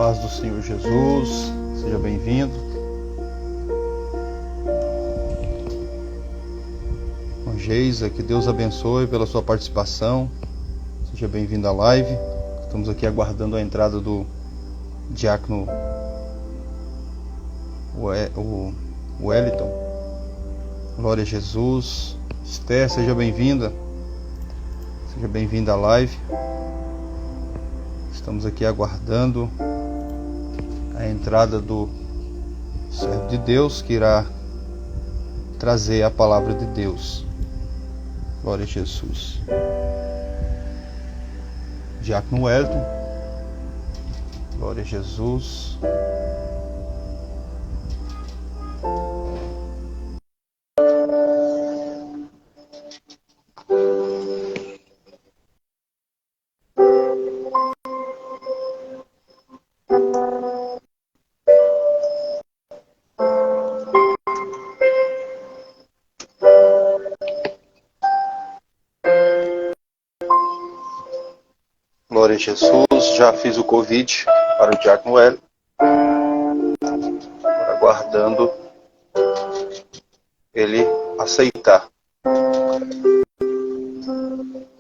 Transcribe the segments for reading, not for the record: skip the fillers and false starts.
paz do Senhor Jesus, seja bem-vindo. Geisa, que Deus abençoe pela sua participação, seja bem-vindo à live. Estamos aqui aguardando a entrada do diácono Wellington. Glória a Jesus. Esther, seja bem-vinda. Seja bem-vinda à live. Estamos aqui aguardando a entrada do servo de Deus que irá trazer a palavra de Deus. Glória a Jesus. Diácono Wellington. Glória a Jesus. Glória a Jesus, já fiz o convite para o diácono Wellington, aguardando ele aceitar.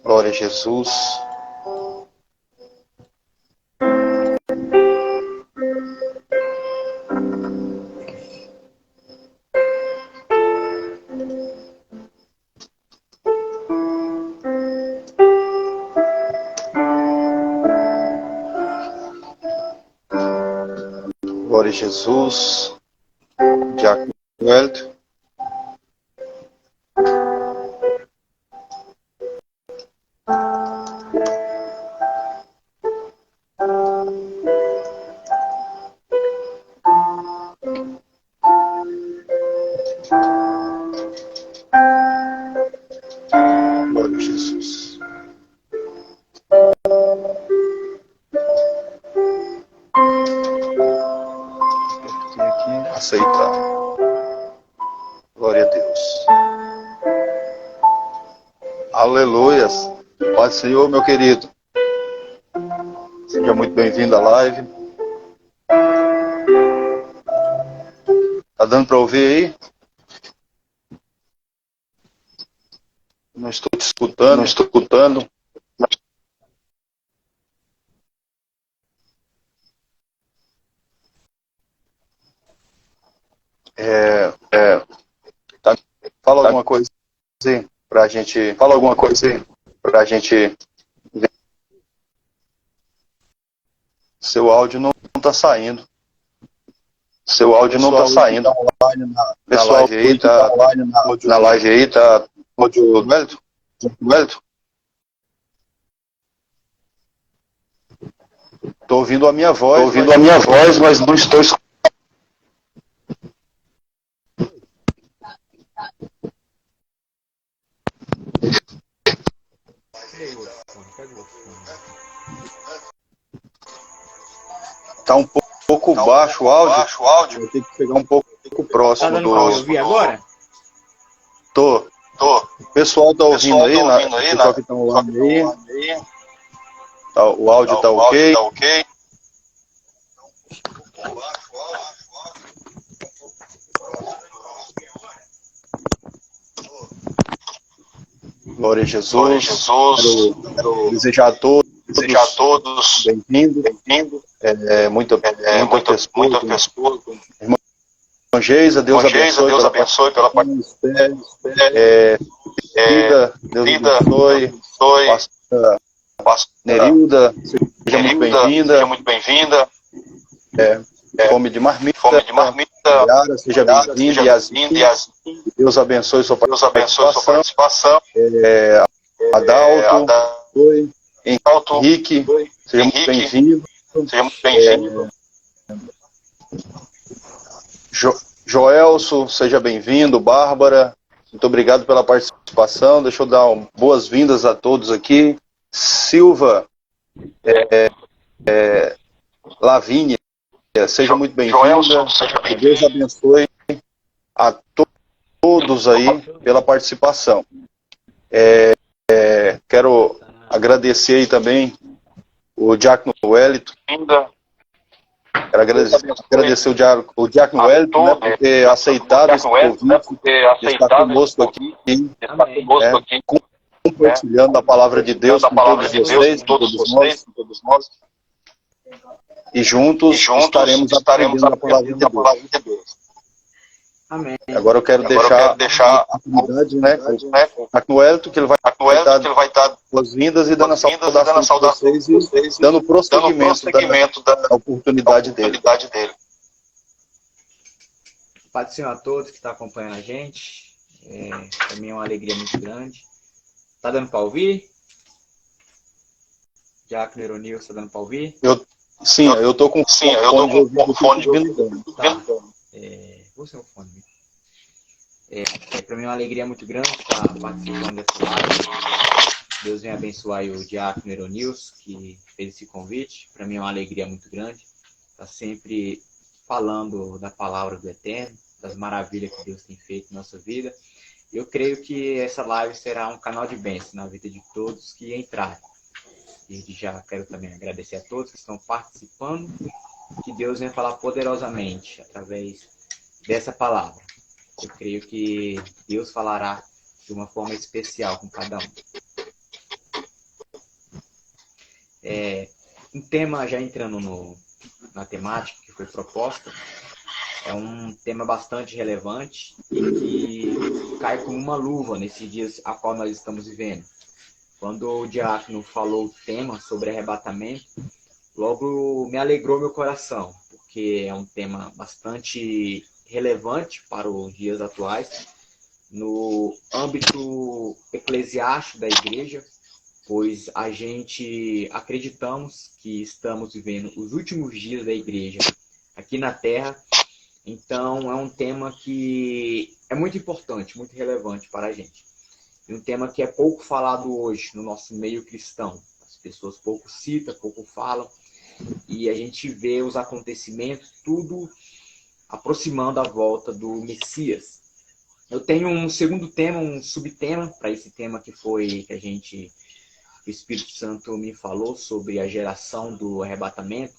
Glória a Jesus. Glória a Jesus, diácono Wellington. Glória a Jesus. Aceitar. Glória a Deus. Aleluias. Paz do Senhor, meu querido. Seja muito bem-vindo à live. Tá dando para ouvir aí? Não estou te escutando, não estou escutando. Tá. Fala alguma coisa aí pra gente. Fala alguma coisa aí pra gente ver. Seu áudio não tá saindo. Seu áudio não tá saindo. Na live aí, tá na live aí, tá áudio Wellington. Tô ouvindo a minha voz, mas não estou escutando. Tá um pouco baixo o áudio. Vou ter que pegar um pouco próximo tá do. Pra ouvir agora? Tô. O pessoal tá ouvindo aí, o pessoal que tá online aí. Tá, o áudio tá ok. Glória a Jesus. Quero desejar a todos bem-vindo. Muita pessoa. Irmã Geisa, Deus abençoe pela participação. Deus abençoe. Pastor Nerilda, seja muito bem-vinda. Fome de marmita. Yara, seja bem-vinda. Deus abençoe sua participação. Adalto, Henrique, seja muito bem-vindo. Joelso, seja bem-vindo. Bárbara, muito obrigado pela participação. Deixa eu dar boas-vindas a todos aqui. Silva, Lavínia, seja muito bem-vinda. Deus abençoe a todos aí pela participação. Quero agradecer aí também o diácono Wellington Quero agradecer o Diácono Wellington, né, por ter aceitado esse convite, de estar conosco aqui, compartilhando a palavra de Deus com todos vocês, com todos nós. E juntos estaremos aprendendo a palavra de Deus. Amém. Agora eu quero deixar a oportunidade, né, com o Diácono Wellington, que ele vai dar boas-vindas e dando a saudação para vocês e dando prosseguimento da oportunidade dele. Pai do Senhor a todos que estão acompanhando a gente. Para mim é uma alegria muito grande. Tá dando para ouvir? Diácono Eronil, está dando para ouvir? Sim, eu tô com fone de ouvido. Tá. Vou ser o fone. Para mim é uma alegria muito grande estar participando dessa live. Deus venha abençoar o Diácono Eronils, que fez esse convite. Para mim é uma alegria muito grande estar sempre falando da palavra do Eterno, das maravilhas que Deus tem feito na nossa vida. Eu creio que essa live será um canal de bênção na vida de todos que entrarem. E já quero também agradecer a todos que estão participando. Que Deus venha falar poderosamente através dessa palavra. Eu creio que Deus falará de uma forma especial com cada um. Um tema, já entrando na temática que foi proposta, é um tema bastante relevante e que cai como uma luva nesses dias a qual nós estamos vivendo. Quando o Diácono falou o tema sobre arrebatamento, logo me alegrou meu coração, porque é um tema bastante relevante para os dias atuais, no âmbito eclesiástico da igreja, pois a gente acreditamos que estamos vivendo os últimos dias da igreja aqui na Terra. Então é um tema que é muito importante, muito relevante para a gente. E um tema que é pouco falado hoje no nosso meio cristão. As pessoas pouco citam, pouco falam, e a gente vê os acontecimentos, tudo aproximando a volta do Messias. Eu tenho um segundo tema, um subtema para esse tema que o Espírito Santo me falou sobre a geração do arrebatamento,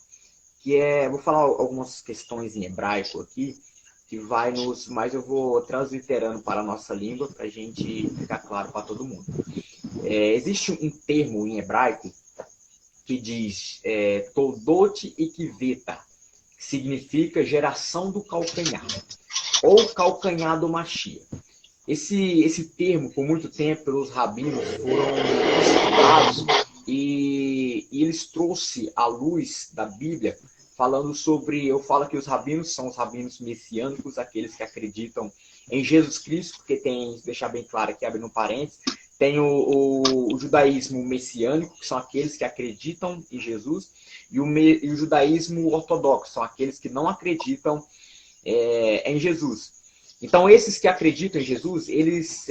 que vou falar algumas questões em hebraico aqui, mas eu vou transliterando para a nossa língua para a gente ficar claro para todo mundo. Existe um termo em hebraico que diz Toldot Ikiveta, que significa geração do calcanhar, ou calcanhar do Mashiach. Esse termo, por muito tempo, pelos rabinos, foram estudados e eles trouxeram à luz da Bíblia, falando sobre, eu falo que os rabinos são os rabinos messiânicos, aqueles que acreditam em Jesus Cristo, porque tem, deixar bem claro aqui, abrindo um parênteses, tem o judaísmo messiânico, que são aqueles que acreditam em Jesus, e o judaísmo ortodoxo, são aqueles que não acreditam em Jesus. Então, esses que acreditam em Jesus, eles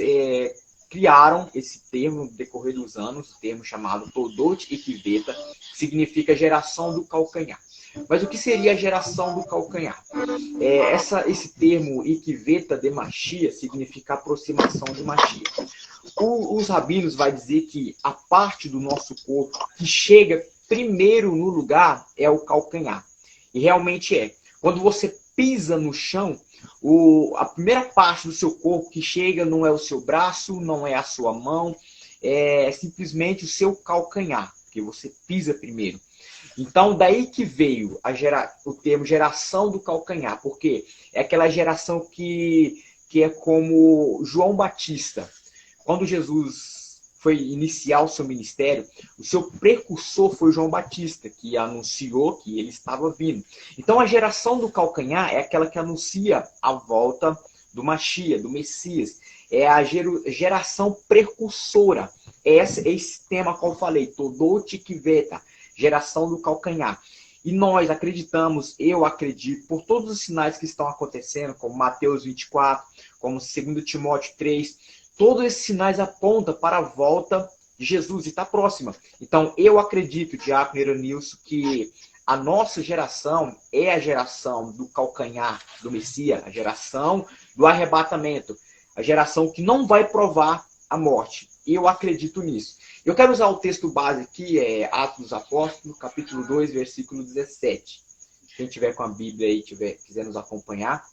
criaram esse termo no decorrer dos anos, o termo chamado Toldot Ikiveta, que significa geração do calcanhar. Mas o que seria a geração do calcanhar? Esse termo Ikiveta de Mashiach significa aproximação de Mashiach. Os rabinos vão dizer que a parte do nosso corpo que chega primeiro no lugar é o calcanhar. E realmente é. Quando você pisa no chão, a primeira parte do seu corpo que chega não é o seu braço, não é a sua mão, é simplesmente o seu calcanhar, que você pisa primeiro. Então, daí que veio o termo geração do calcanhar, porque é aquela geração que é como João Batista. Quando Jesus foi iniciar o seu ministério, o seu precursor foi João Batista, que anunciou que ele estava vindo. Então, a geração do calcanhar é aquela que anuncia a volta do Mashiach, do Messias. É a geração precursora. Esse tema que eu falei, Toldot Ikiveta, geração do calcanhar. E nós acreditamos, eu acredito, por todos os sinais que estão acontecendo, como Mateus 24, como 2 Timóteo 3, todos esses sinais apontam para a volta de Jesus e está próxima. Então, eu acredito, Diácono Eronilson, que a nossa geração é a geração do calcanhar do Messias, a geração do arrebatamento, a geração que não vai provar a morte. Eu acredito nisso. Eu quero usar o texto base aqui, Atos dos Apóstolos, capítulo 2, versículo 17, quem tiver com a Bíblia aí, quiser nos acompanhar.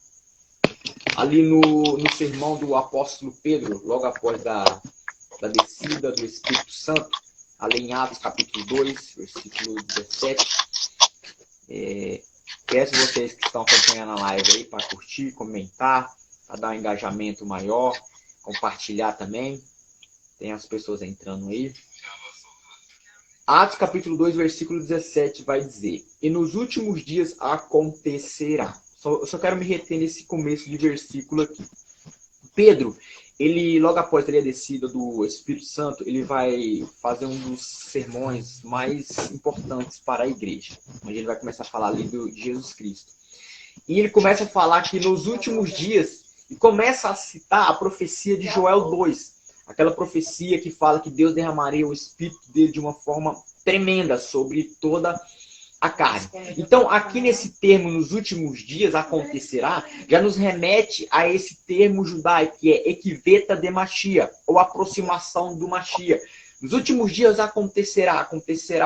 Ali no sermão do apóstolo Pedro, logo após da descida do Espírito Santo, ali em Atos capítulo 2, versículo 17. Peço vocês que estão acompanhando a live aí para curtir, comentar, para dar um engajamento maior, compartilhar também. Tem as pessoas entrando aí. Atos capítulo 2, versículo 17 vai dizer: e nos últimos dias acontecerá. Eu só quero me reter nesse começo de versículo aqui. Pedro, ele logo após ter a descida do Espírito Santo, ele vai fazer um dos sermões mais importantes para a igreja, onde ele vai começar a falar ali de Jesus Cristo. E ele começa a falar que nos últimos dias, e começa a citar a profecia de Joel 2, aquela profecia que fala que Deus derramaria o Espírito dele de uma forma tremenda sobre toda a carne. Então, aqui nesse termo, nos últimos dias acontecerá, já nos remete a esse termo judaico, que é Ekiveta de Machia, ou aproximação do Machia. Nos últimos dias acontecerá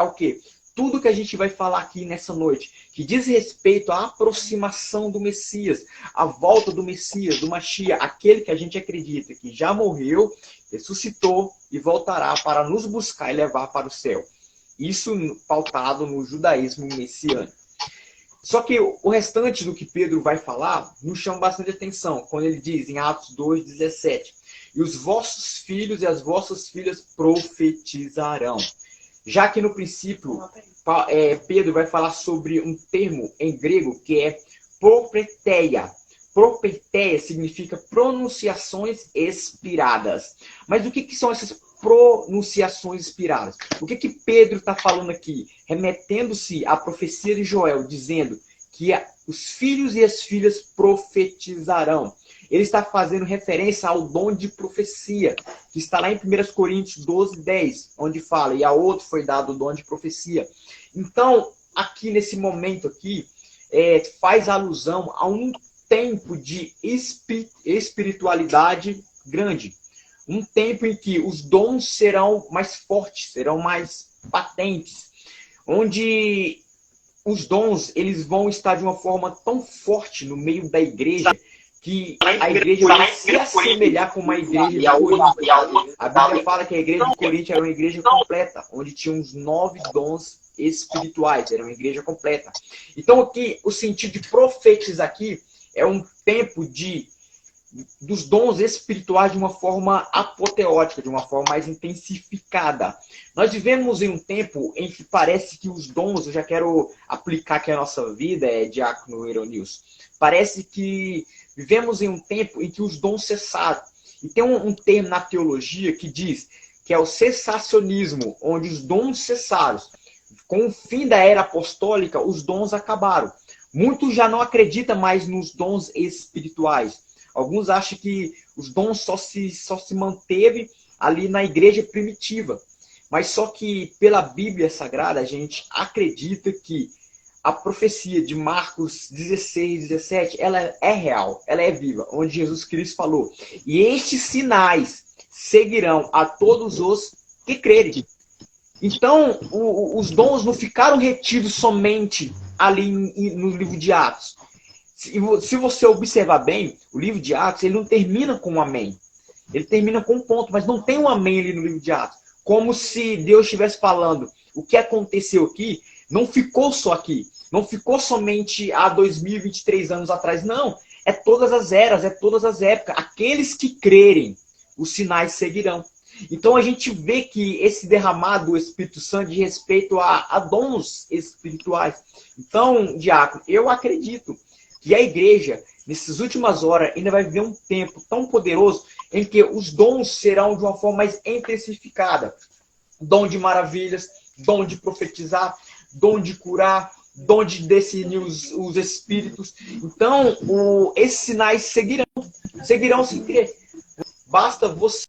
o quê? Tudo que a gente vai falar aqui nessa noite, que diz respeito à aproximação do Messias, à volta do Messias, do Machia, aquele que a gente acredita que já morreu, ressuscitou e voltará para nos buscar e levar para o céu. Isso pautado no judaísmo messiânico. Só que o restante do que Pedro vai falar nos chama bastante atenção, quando ele diz em Atos 2,17: e os vossos filhos e as vossas filhas profetizarão. Já que no princípio, Pedro vai falar sobre um termo em grego que é propeteia. Propeteia significa pronunciações expiradas. Mas o que são essas pronunciações inspiradas? O que Pedro está falando aqui? Remetendo-se à profecia de Joel, dizendo que os filhos e as filhas profetizarão. Ele está fazendo referência ao dom de profecia, que está lá em 1 Coríntios 12:10, onde fala, e a outro foi dado o dom de profecia. Então, aqui nesse momento aqui, faz alusão a um tempo de espiritualidade grande. Um tempo em que os dons serão mais fortes, serão mais patentes. Onde os dons eles vão estar de uma forma tão forte no meio da igreja que a igreja vai se assemelhar com uma igreja de Corinto. A Bíblia fala que a igreja de Corinto era uma igreja completa, onde tinha uns 9 dons espirituais. Era uma igreja completa. Então aqui, o sentido de profetizar aqui é um tempo dos dons espirituais de uma forma apoteótica, de uma forma mais intensificada. Nós vivemos em um tempo em que parece que os dons, eu já quero aplicar aqui a nossa vida, Diácono Ironilson, parece que vivemos em um tempo em que os dons cessaram. E tem um termo na teologia que diz que é o cessacionismo, onde os dons cessaram. Com o fim da era apostólica, os dons acabaram. Muitos já não acreditam mais nos dons espirituais. Alguns acham que os dons só se manteve ali na igreja primitiva. Mas só que pela Bíblia Sagrada a gente acredita que a profecia de Marcos 16:17, ela é real, ela é viva, onde Jesus Cristo falou: e estes sinais seguirão a todos os que crerem. Então, os dons não ficaram retidos somente ali no livro de Atos. Se você observar bem, o livro de Atos, ele não termina com um amém. Ele termina com um ponto, mas não tem um amém ali no livro de Atos. Como se Deus estivesse falando, o que aconteceu aqui não ficou só aqui. Não ficou somente há 2023 anos atrás. Não, é todas as eras, é todas as épocas. Aqueles que crerem, os sinais seguirão. Então a gente vê que esse derramado do Espírito Santo de respeito a dons espirituais. Então, Diácono, eu acredito que a igreja, nessas últimas horas, ainda vai viver um tempo tão poderoso em que os dons serão de uma forma mais intensificada. Dom de maravilhas, dom de profetizar, dom de curar, dom de discernir os espíritos. Então, esses sinais seguirão sem crer. Basta você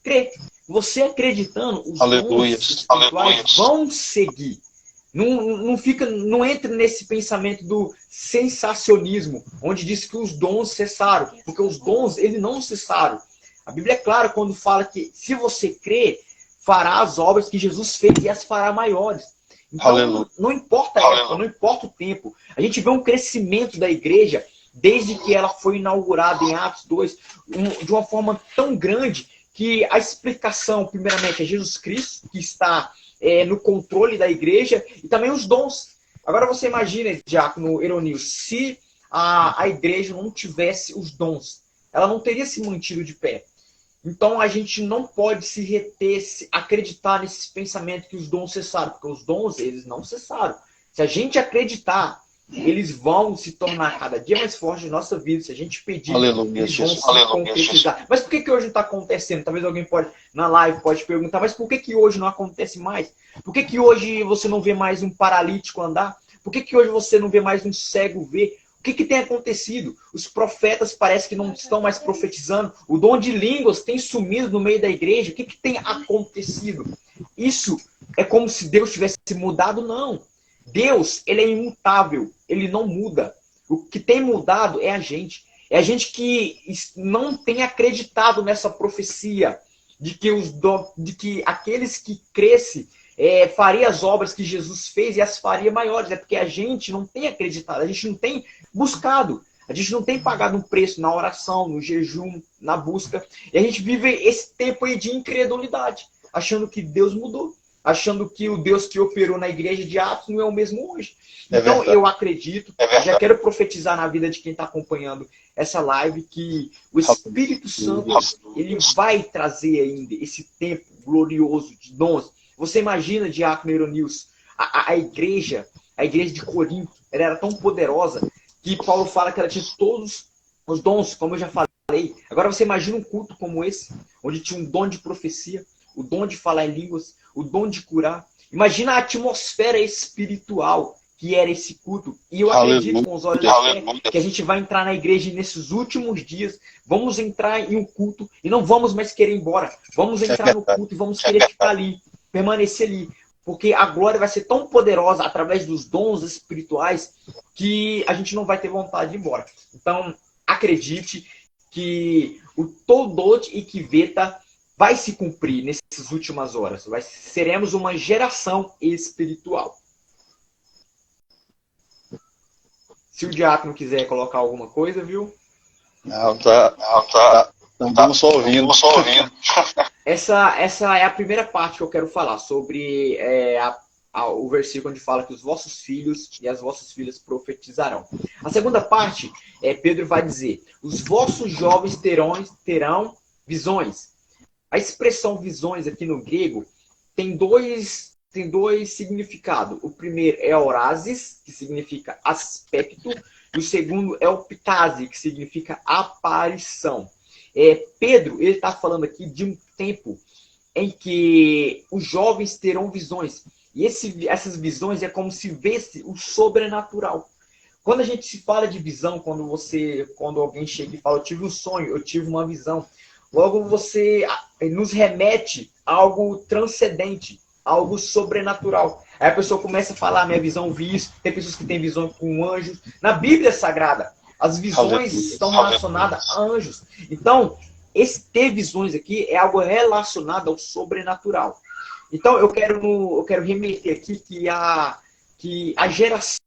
crer. Você acreditando, os dons espirituais vão seguir. Não entra nesse pensamento do sensacionismo, onde diz que os dons cessaram, porque os dons eles não cessaram. A Bíblia é clara quando fala que se você crer, fará as obras que Jesus fez e as fará maiores. Então, não importa a época, não importa o tempo. A gente vê um crescimento da igreja desde que ela foi inaugurada em Atos 2, de uma forma tão grande que a explicação, primeiramente, é Jesus Cristo, que está no controle da igreja, e também os dons. Agora você imagina, Diácono Eronil, se a igreja não tivesse os dons, ela não teria se mantido de pé. Então a gente não pode se reter, acreditar nesse pensamento que os dons cessaram, porque os dons, eles não cessaram. Se a gente acreditar, eles vão se tornar cada dia mais fortes em nossa vida. Se a gente pedir, eles vão se concretizar. Mas por que hoje não está acontecendo? Talvez alguém na live pode perguntar, mas por que hoje não acontece mais? Por que hoje você não vê mais um paralítico andar? Por que hoje você não vê mais um cego ver? O que tem acontecido? Os profetas parece que não estão mais profetizando. O dom de línguas tem sumido no meio da igreja. O que tem acontecido? Isso é como se Deus tivesse mudado? Não. Deus, ele é imutável. Ele não muda. O que tem mudado é a gente. É a gente que não tem acreditado nessa profecia de que aqueles que crescem faria as obras que Jesus fez e as faria maiores. É porque a gente não tem acreditado, a gente não tem buscado, a gente não tem pagado um preço na oração, no jejum, na busca. E a gente vive esse tempo aí de incredulidade, achando que Deus mudou, achando que o Deus que operou na igreja de Atos não é o mesmo hoje. Então eu acredito, já quero profetizar na vida de quem está acompanhando essa live, que o Espírito Santo ele vai trazer ainda esse tempo glorioso de dons. Você imagina, Diácono Eronils, a igreja de Corinto, ela era tão poderosa que Paulo fala que ela tinha todos os dons, como eu já falei. Agora você imagina um culto como esse, onde tinha um dom de profecia, o dom de falar em línguas, o dom de curar. Imagina a atmosfera espiritual que era esse culto. E eu acredito com os olhos da fé que a gente vai entrar na igreja nesses últimos dias, vamos entrar em um culto e não vamos mais querer ir embora. Vamos entrar no culto e vamos querer ficar ali, permanecer ali. Porque a glória vai ser tão poderosa através dos dons espirituais que a gente não vai ter vontade de ir embora. Então, acredite que o Todot e Kiveta vai se cumprir nessas últimas horas. Seremos uma geração espiritual. Se o diácono quiser colocar alguma coisa, viu? Não, estamos só ouvindo. Essa é a primeira parte que eu quero falar, sobre o versículo onde fala que os vossos filhos e as vossas filhas profetizarão. A segunda parte, Pedro vai dizer, os vossos jovens terão visões. A expressão visões aqui no grego tem dois significados. O primeiro é orasis, que significa aspecto, e o segundo é optase, que significa aparição. Pedro, ele está falando aqui de um tempo em que os jovens terão visões. E essas visões é como se vesse o sobrenatural. Quando a gente se fala de visão, quando alguém chega e fala, eu tive um sonho, eu tive uma visão, logo você nos remete a algo transcendente, algo sobrenatural. Aí a pessoa começa a falar, minha visão vi isso. Tem pessoas que têm visão com anjos. Na Bíblia Sagrada, as visões estão relacionadas a anjos. Então, esse ter visões aqui é algo relacionado ao sobrenatural. Então, eu quero remeter aqui que a geração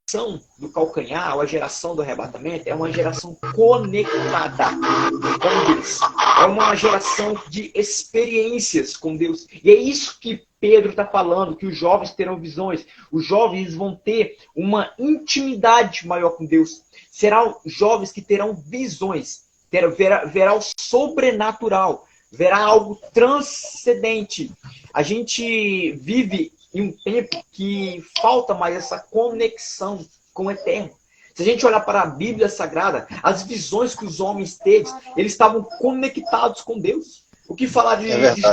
do calcanhar, ou a geração do arrebatamento, é uma geração conectada com Deus. É uma geração de experiências com Deus. E é isso que Pedro está falando, que os jovens terão visões. Os jovens vão ter uma intimidade maior com Deus. Serão jovens que terão visões. Verá o sobrenatural. Verá algo transcendente. A gente vive em um tempo que falta mais essa conexão com o eterno. Se a gente olhar para a Bíblia Sagrada, as visões que os homens teve, eles estavam conectados com Deus. O que falar de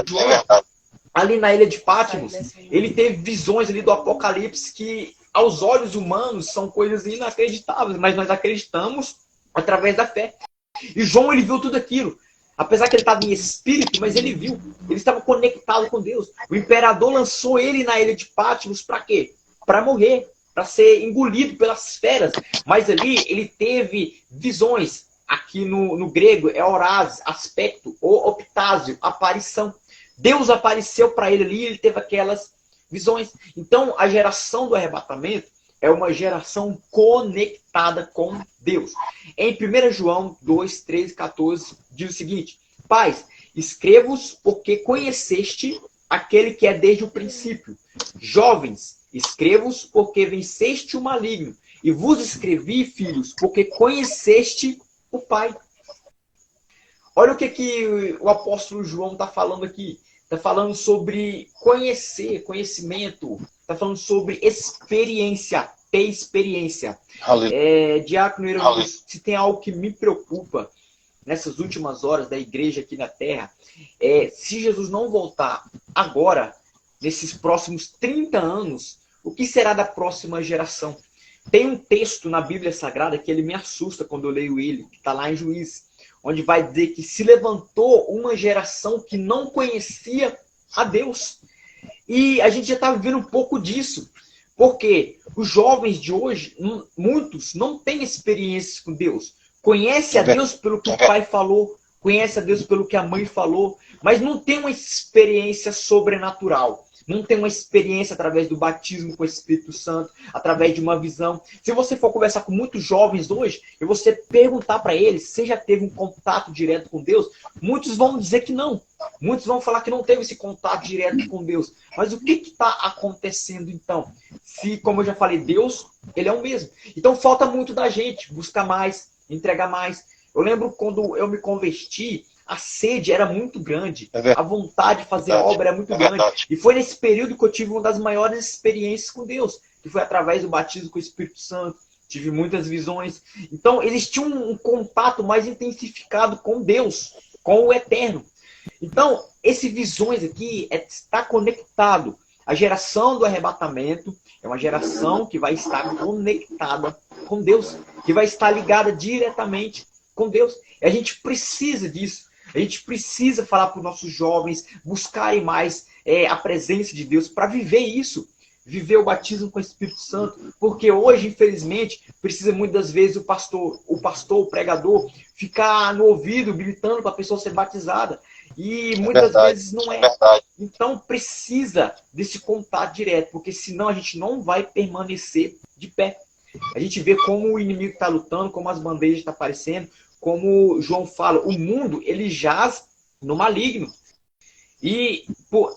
João? Ali na ilha de Patmos, ele teve visões ali do Apocalipse que, aos olhos humanos, são coisas inacreditáveis, mas nós acreditamos através da fé. E João, ele viu tudo aquilo. Apesar que ele estava em espírito, mas ele viu. Ele estava conectado com Deus. O imperador lançou ele na ilha de Patmos para quê? Para morrer, para ser engolido pelas feras. Mas ali ele teve visões. Aqui no grego é horaz, aspecto, ou optásio, aparição. Deus apareceu para ele ali e ele teve aquelas visões. Então, a geração do arrebatamento é uma geração conectada com Deus. Em 1 João 2, 13, 14, diz o seguinte: Pais, escrevo-vos porque conheceste aquele que é desde o princípio. Jovens, escrevo-vos porque venceste o maligno. E vos escrevi, filhos, porque conheceste o Pai. Olha o que o apóstolo João está falando aqui. Está falando sobre conhecer, conhecimento. Está falando sobre experiência, ter experiência. Diácono Eero, se tem algo que me preocupa nessas últimas horas da igreja aqui na Terra, se Jesus não voltar agora, nesses próximos 30 anos, o que será da próxima geração? Tem um texto na Bíblia Sagrada que ele me assusta quando eu leio ele, que está lá em Juízes, onde vai dizer que se levantou uma geração que não conhecia a Deus. E a gente já está vivendo um pouco disso, porque os jovens de hoje, muitos, não têm experiências com Deus. Conhece a Deus pelo que o pai falou, conhece a Deus pelo que a mãe falou, mas não tem uma experiência sobrenatural. Não tem uma experiência através do batismo com o Espírito Santo, através de uma visão. Se você for conversar com muitos jovens hoje, e você perguntar para eles se já teve um contato direto com Deus, muitos vão dizer que não. Muitos vão falar que não teve esse contato direto com Deus. Mas o que está acontecendo então? Se, como eu já falei, Deus, ele é o mesmo. Então falta muito da gente buscar mais, entregar mais. Eu lembro quando eu me converti, a sede era muito grande, a vontade de fazer a obra era muito grande. E foi nesse período que eu tive uma das maiores experiências com Deus, que foi através do batismo com o Espírito Santo. Tive muitas visões. Então, eles tinham um contato mais intensificado com Deus, com o Eterno. Então, esse visões aqui está conectado. A geração do arrebatamento é uma geração que vai estar conectada com Deus, que vai estar ligada diretamente com Deus. E a gente precisa disso. A gente precisa falar para os nossos jovens buscarem mais a presença de Deus para viver isso. Viver o batismo com o Espírito Santo. Porque hoje, infelizmente, precisa muitas vezes o pastor, o pregador, ficar no ouvido, gritando para a pessoa ser batizada. E muitas vezes não é. Então precisa desse contato direto, porque senão a gente não vai permanecer de pé. A gente vê como o inimigo está lutando, como as bandejas estão aparecendo, como João fala, o mundo ele jaz no maligno. E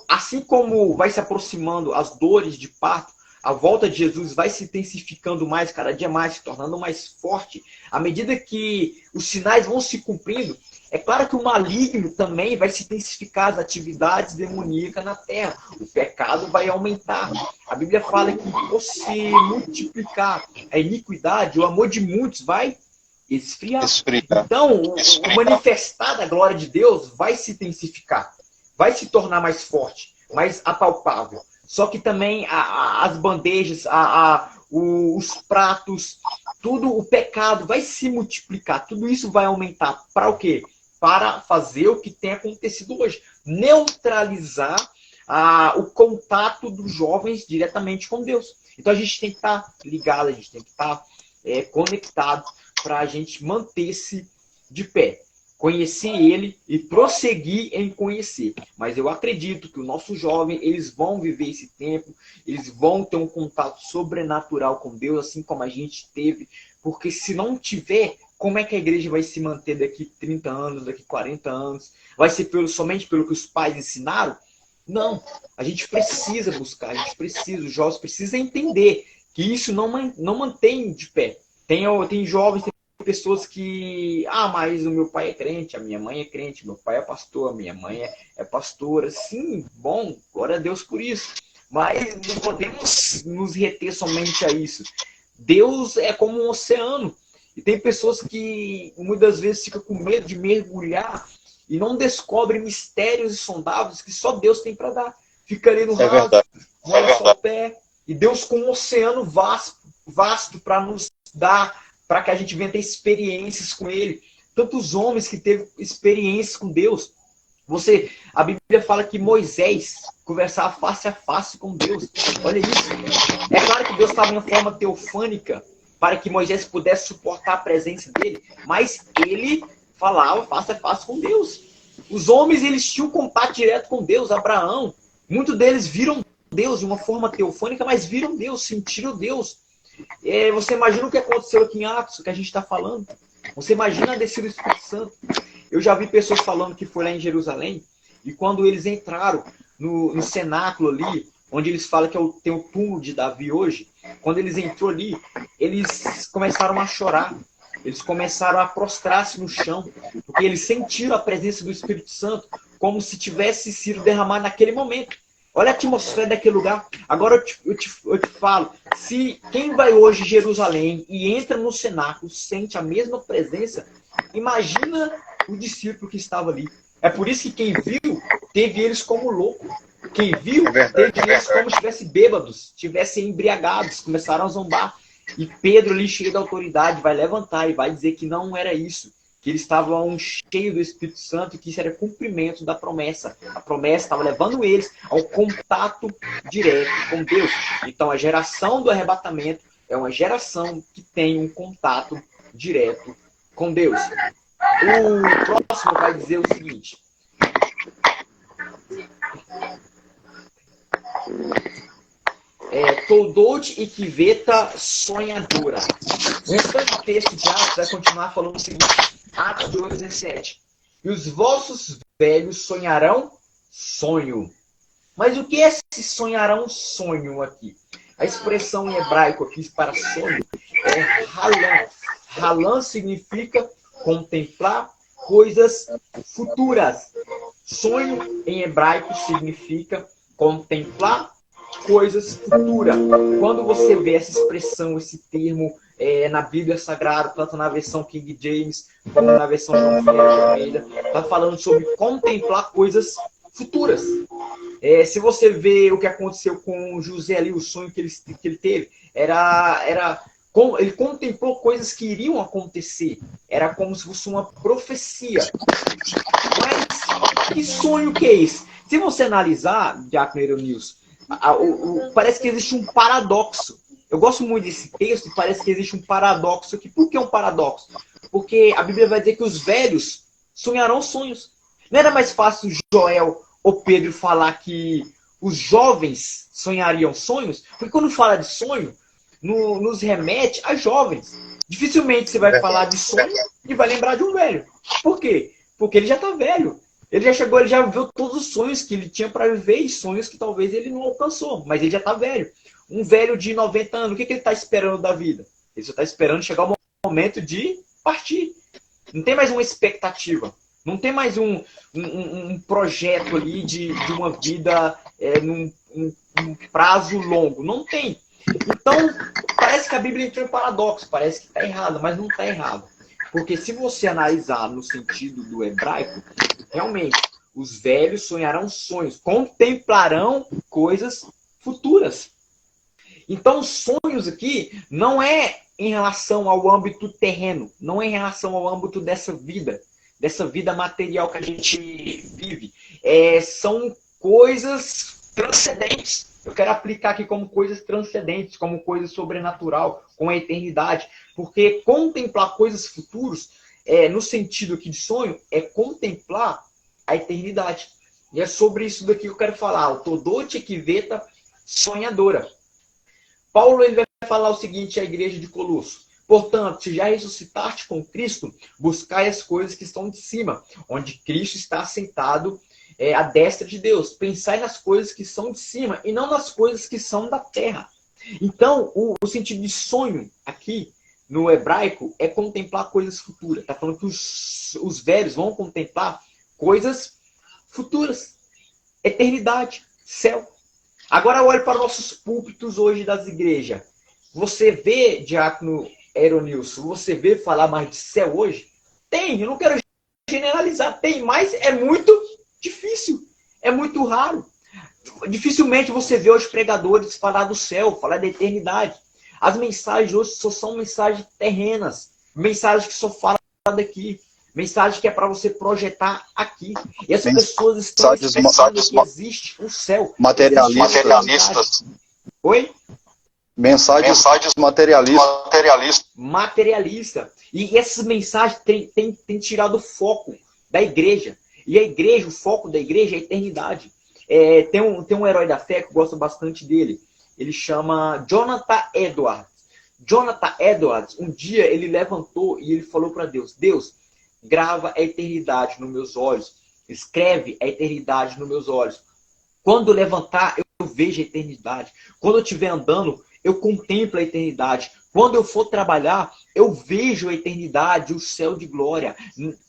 assim como vai se aproximando as dores de parto, a volta de Jesus vai se intensificando mais, cada dia mais, se tornando mais forte. À medida que os sinais vão se cumprindo, é claro que o maligno também vai se intensificar as atividades demoníacas na terra. O pecado vai aumentar. A Bíblia fala que por se multiplicar a iniquidade, o amor de muitos vai esfriar. Então, o manifestar da glória de Deus vai se intensificar. Vai se tornar mais forte, mais apalpável. Só que também as bandejas, os pratos, tudo o pecado vai se multiplicar. Tudo isso vai aumentar. Para o quê? Para fazer o que tem acontecido hoje. Neutralizar o contato dos jovens diretamente com Deus. Então a gente tem que estar ligado, a gente tem que estar conectado para a gente manter-se de pé. Conhecer ele e prosseguir em conhecer. Mas eu acredito que o nosso jovem, eles vão viver esse tempo, eles vão ter um contato sobrenatural com Deus, assim como a gente teve. Porque se não tiver, como é que a igreja vai se manter daqui 30 anos, daqui 40 anos? Vai ser somente pelo que os pais ensinaram? Não. A gente precisa buscar, a gente precisa, os jovens precisam entender que isso não mantém de pé. Tem jovens, tem pessoas que, mas o meu pai é crente, a minha mãe é crente, meu pai é pastor, a minha mãe é pastora. Sim, bom, glória a Deus por isso. Mas não podemos nos reter somente a isso. Deus é como um oceano. E tem pessoas que muitas vezes ficam com medo de mergulhar e não descobrem mistérios insondáveis que só Deus tem para dar. Fica ali no raso, molha só o pé. E Deus com um oceano vasto para nos dar, para que a gente venha ter experiências com Ele. Tantos homens que teve experiências com Deus. A Bíblia fala que Moisés conversava face a face com Deus. Olha isso. É claro que Deus estava em uma forma teofânica para que Moisés pudesse suportar a presença dele, mas ele falava face a face com Deus. Os homens, eles tinham contato direto com Deus. Abraão, muitos deles viram Deus de uma forma teofônica, mas viram Deus, sentiram Deus. Você imagina o que aconteceu aqui em Atos, o que a gente está falando? Você imagina a descida do Espírito Santo? Eu já vi pessoas falando que foi lá em Jerusalém, e quando eles entraram no cenáculo ali, onde eles falam que tem o túmulo de Davi hoje, quando eles entrou ali, eles começaram a chorar. Eles começaram a prostrar-se no chão, porque eles sentiram a presença do Espírito Santo como se tivesse sido derramado naquele momento. Olha a atmosfera daquele lugar. Agora eu te falo, se quem vai hoje em Jerusalém e entra no cenáculo sente a mesma presença, imagina o discípulo que estava ali. É por isso que quem viu, teve eles como loucos. Quem viu, teve eles como se estivessem bêbados, estivessem embriagados, começaram a zombar. E Pedro, ali cheio da autoridade, vai levantar e vai dizer que não era isso, que eles estavam cheios do Espírito Santo e que isso era cumprimento da promessa. A promessa estava levando eles ao contato direto com Deus. Então a geração do arrebatamento é uma geração que tem um contato direto com Deus. O próximo vai dizer o seguinte. Toldot e Kiveta sonhadora. O restante texto de Atos vai continuar falando o seguinte. Atos 2:17. E os vossos velhos sonharão sonho. Mas o que é esse sonharão sonho aqui? A expressão em hebraico aqui para sonho é halan. Halan significa contemplar coisas futuras. Sonho em hebraico significa contemplar coisas futuras. Quando você vê essa expressão, esse termo na Bíblia Sagrada, tanto na versão King James como na versão João Ferreira de Almeida, está falando sobre contemplar coisas futuras. Se você vê o que aconteceu com José ali, o sonho que ele teve, ele contemplou coisas que iriam acontecer. Era como se fosse uma profecia. Mas que sonho que é esse? Se você analisar, Diácono Eronilson, parece que existe um paradoxo. Eu gosto muito desse texto e parece que existe um paradoxo aqui. Por que um paradoxo? Porque a Bíblia vai dizer que os velhos sonharão sonhos. Não era mais fácil Joel ou Pedro falar que os jovens sonhariam sonhos? Porque quando fala de sonho, nos remete a jovens. Dificilmente você vai falar de sonho e vai lembrar de um velho. Por quê? Porque ele já está velho. Ele já chegou, ele já viu todos os sonhos que ele tinha para viver e sonhos que talvez ele não alcançou, mas ele já está velho. Um velho de 90 anos, o que ele está esperando da vida? Ele só está esperando chegar o momento de partir. Não tem mais uma expectativa. Não tem mais um projeto ali de uma vida num prazo longo. Não tem. Então, parece que a Bíblia entrou em paradoxo. Parece que está errado, mas não está errado. Porque se você analisar no sentido do hebraico, realmente, os velhos sonharão sonhos, contemplarão coisas futuras. Então, sonhos aqui não é em relação ao âmbito terreno, não é em relação ao âmbito dessa vida material que a gente vive. São coisas transcendentes. Eu quero aplicar aqui como coisas transcendentes, como coisas sobrenatural, com a eternidade. Porque contemplar coisas futuras, no sentido aqui de sonho, é contemplar a eternidade. E é sobre isso daqui que eu quero falar. O Toldot Kiveta sonhadora. Paulo ele vai falar o seguinte à igreja de Colosso. Portanto, se já ressuscitaste com Cristo, buscai as coisas que estão de cima, onde Cristo está assentado à destra de Deus. Pensai nas coisas que são de cima e não nas coisas que são da terra. Então, o sentido de sonho aqui, no hebraico, é contemplar coisas futuras. Está falando que os velhos vão contemplar coisas futuras. Eternidade, céu. Agora olhe para nossos púlpitos hoje das igrejas. Você vê, Diácono Eronilson, você vê falar mais de céu hoje? Tem, eu não quero generalizar, tem, mas é muito difícil, é muito raro. Dificilmente você vê os pregadores falar do céu, falar da eternidade. As mensagens hoje só são mensagens terrenas, mensagens que só falam daqui, mensagens que é para você projetar aqui. E essas pessoas estão pensando que existe um céu. Materialistas. Oi? Mensagens materialistas. Materialista. E essas mensagens têm tirado o foco da igreja. E a igreja, o foco da igreja é a eternidade. Tem um herói da fé que eu gosto bastante dele. Ele chama Jonathan Edwards. Jonathan Edwards, um dia ele levantou e ele falou para Deus: Deus, grava a eternidade nos meus olhos. Escreve a eternidade nos meus olhos. Quando eu levantar, eu vejo a eternidade. Quando eu estiver andando, eu contemplo a eternidade. Quando eu for trabalhar, eu vejo a eternidade, o céu de glória.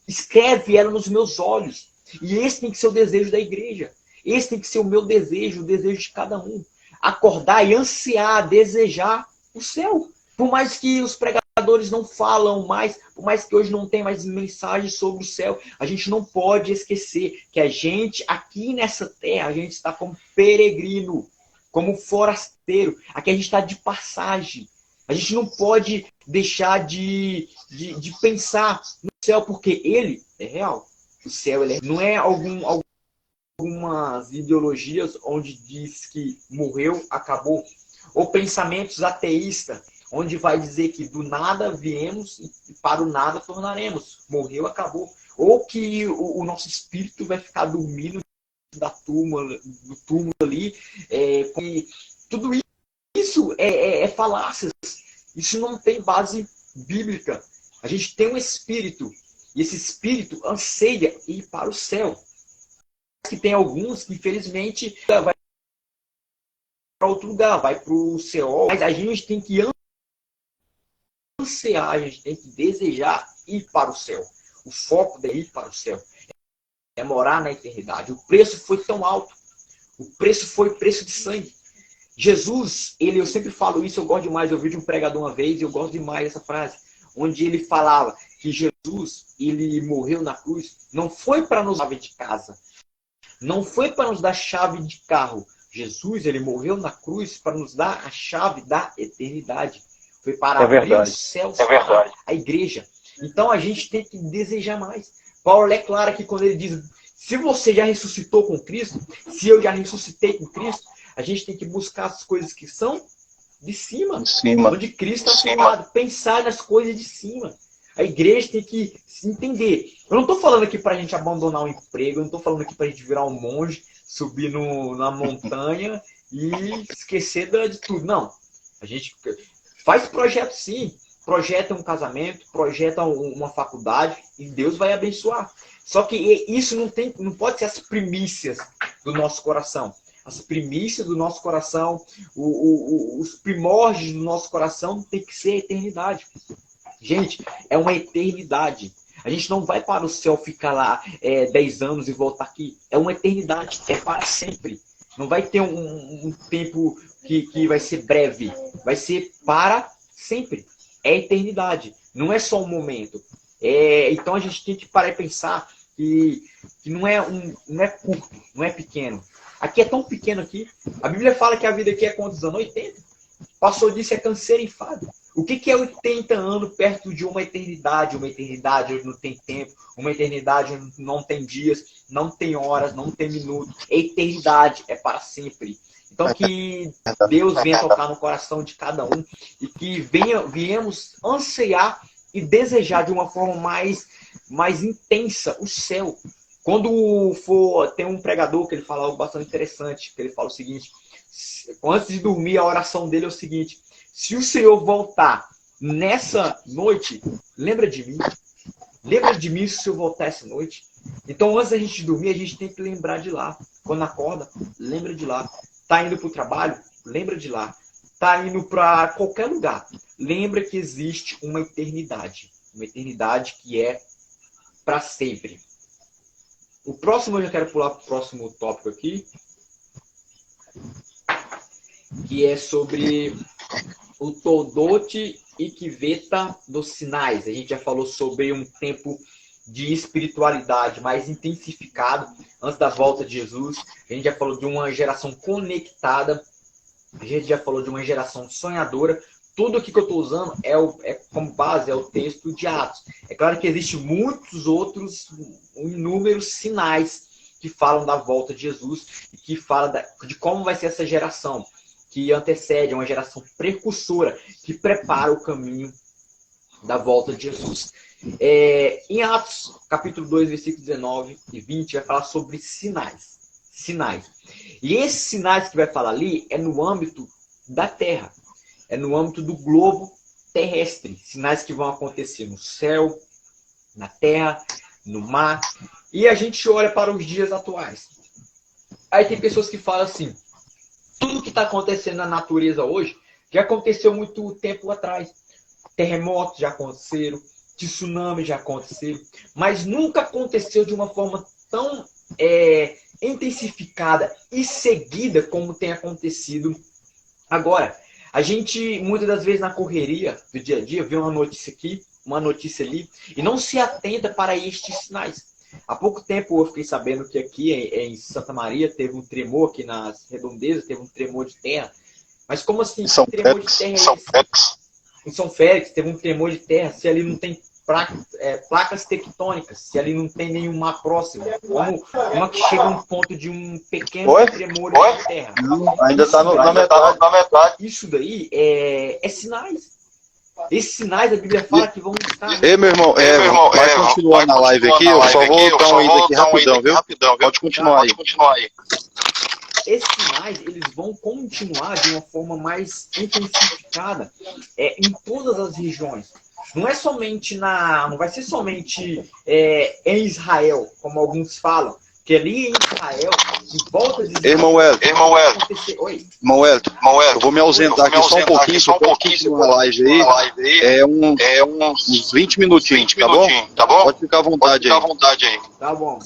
Escreve ela nos meus olhos. E esse tem que ser o desejo da igreja. Esse tem que ser o meu desejo, o desejo de cada um. Acordar e ansiar, desejar o céu. Por mais que os pregadores não falam mais, por mais que hoje não tem mais mensagens sobre o céu, a gente não pode esquecer que a gente, aqui nessa terra, a gente está como peregrino, como forasteiro. Aqui a gente está de passagem. A gente não pode deixar de pensar no céu, porque ele é real. O céu ele não é algumas ideologias onde diz que morreu, acabou. Ou pensamentos ateístas, onde vai dizer que do nada viemos e para o nada tornaremos. Morreu, acabou. Ou que o nosso espírito vai ficar dormindo do túmulo ali. Tudo isso é falácias. Isso não tem base bíblica. A gente tem um espírito. E esse espírito anseia ir para o céu. Que tem alguns que, infelizmente, vai para outro lugar, vai para o céu. Mas a gente tem que ansiar, a gente tem que desejar ir para o céu. O foco de ir para o céu é morar na eternidade. O preço foi tão alto. O preço foi preço de sangue. Jesus, eu sempre falo isso, eu gosto demais, eu ouvi de um pregador uma vez, e eu gosto demais dessa frase, onde ele falava que Jesus, ele morreu na cruz, não foi para nos dar chave de casa, não foi para nos dar chave de carro. Jesus, ele morreu na cruz para nos dar a chave da eternidade. Foi para abrir os céus para a igreja. Então a gente tem que desejar mais. Paulo é claro aqui quando ele diz, se você já ressuscitou com Cristo, se eu já ressuscitei com Cristo, a gente tem que buscar as coisas que são de cima. Onde Cristo está formado. Pensar nas coisas de cima. A igreja tem que se entender. Eu não estou falando aqui para a gente abandonar o emprego, eu não estou falando aqui para a gente virar um monge, subir na montanha e esquecer de tudo. Não. A gente faz projeto sim. Projeta um casamento, projeta uma faculdade e Deus vai abençoar. Só que isso não pode ser as primícias do nosso coração. As primícias do nosso coração, os primórdios do nosso coração tem que ser a eternidade. Gente, é uma eternidade. A gente não vai para o céu ficar lá 10 anos e voltar aqui. É uma eternidade, é para sempre. Não vai ter um tempo que vai ser breve. Vai ser para sempre. É a eternidade. Não é só um momento. Então a gente tem que parar e pensar que não é curto, não é pequeno. Aqui é tão pequeno aqui. A Bíblia fala que a vida aqui é quantos anos? 80. Passou disso é canseiro e enfado. O que é 80 anos perto de uma eternidade? Uma eternidade onde não tem tempo, uma eternidade onde não tem dias, não tem horas, não tem minutos. É eternidade, é para sempre. Então que Deus venha tocar no coração de cada um e que viemos ansiar e desejar de uma forma mais intensa o céu. Quando tem um pregador que ele fala algo bastante interessante, que ele fala o seguinte, antes de dormir a oração dele é o seguinte, se o Senhor voltar nessa noite, lembra de mim. Lembra de mim se o Senhor voltar essa noite. Então antes da gente dormir, a gente tem que lembrar de lá. Quando acorda, lembra de lá. Tá indo para o trabalho? Lembra de lá. Tá indo para qualquer lugar. Lembra que existe uma eternidade. Uma eternidade que é para sempre. O próximo, eu já quero pular para o próximo tópico aqui. Que é sobre o Todote Ikveta dos sinais. A gente já falou sobre um tempo de espiritualidade mais intensificado antes da volta de Jesus. A gente já falou de uma geração conectada. A gente já falou de uma geração sonhadora. Tudo aqui que eu estou usando como base é o texto de Atos. É claro que existem muitos outros, inúmeros sinais que falam da volta de Jesus e que falam de como vai ser essa geração que antecede, uma geração precursora que prepara o caminho da volta de Jesus. Em Atos, capítulo 2, versículos 19 e 20, vai falar sobre sinais. sinais. E esses sinais que vai falar ali é no âmbito da Terra, é no âmbito do globo terrestre, sinais que vão acontecer no céu, na terra, no mar, e a gente olha para os dias atuais. Aí tem pessoas que falam assim, tudo que está acontecendo na natureza hoje já aconteceu muito tempo atrás. Terremotos já aconteceram, tsunami já aconteceram, mas nunca aconteceu de uma forma tão intensificada e seguida como tem acontecido agora. A gente, muitas das vezes, na correria do dia a dia, vê uma notícia aqui, uma notícia ali, e não se atenta para estes sinais. Há pouco tempo eu fiquei sabendo que aqui em Santa Maria teve um tremor, aqui nas redondezas, teve um tremor de terra. Mas como assim? São Tremor de terra São Félix. em São Félix teve um tremor de terra, se ali não tem placas tectônicas, se ali não tem nenhum mar próximo, como que chega a um ponto de um pequeno tremor de terra? Não, ainda está na metade. Isso daí é sinais. Esses sinais a Bíblia fala que vão estar. Ei, meu irmão, vai continuar na live aqui, eu só vou dar um ida aqui rapidão, viu? Pode continuar aí. Esses sinais eles vão continuar de uma forma mais intensificada em todas as regiões. Não é somente não vai ser somente em Israel, como alguns falam, que ali em Israel, em volta de Israel, Irmão Wellington, eu vou me ausentar aqui só um pouquinho, só para continuar a live aí. Uns 20 minutinhos, tá bom? Pode ficar à vontade aí. Tá bom.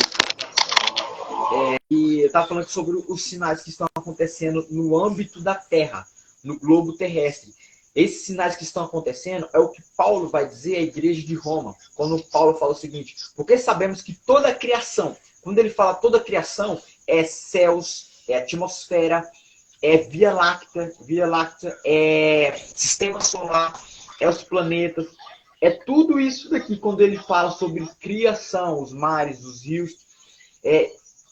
E eu estava falando sobre os sinais que estão acontecendo no âmbito da Terra, no globo terrestre. Esses sinais que estão acontecendo é o que Paulo vai dizer à igreja de Roma, quando Paulo fala o seguinte, porque sabemos que toda a criação, quando ele fala toda a criação, é céus, é atmosfera, é Via Láctea, é sistema solar, é os planetas, é tudo isso daqui, quando ele fala sobre criação, os mares, os rios,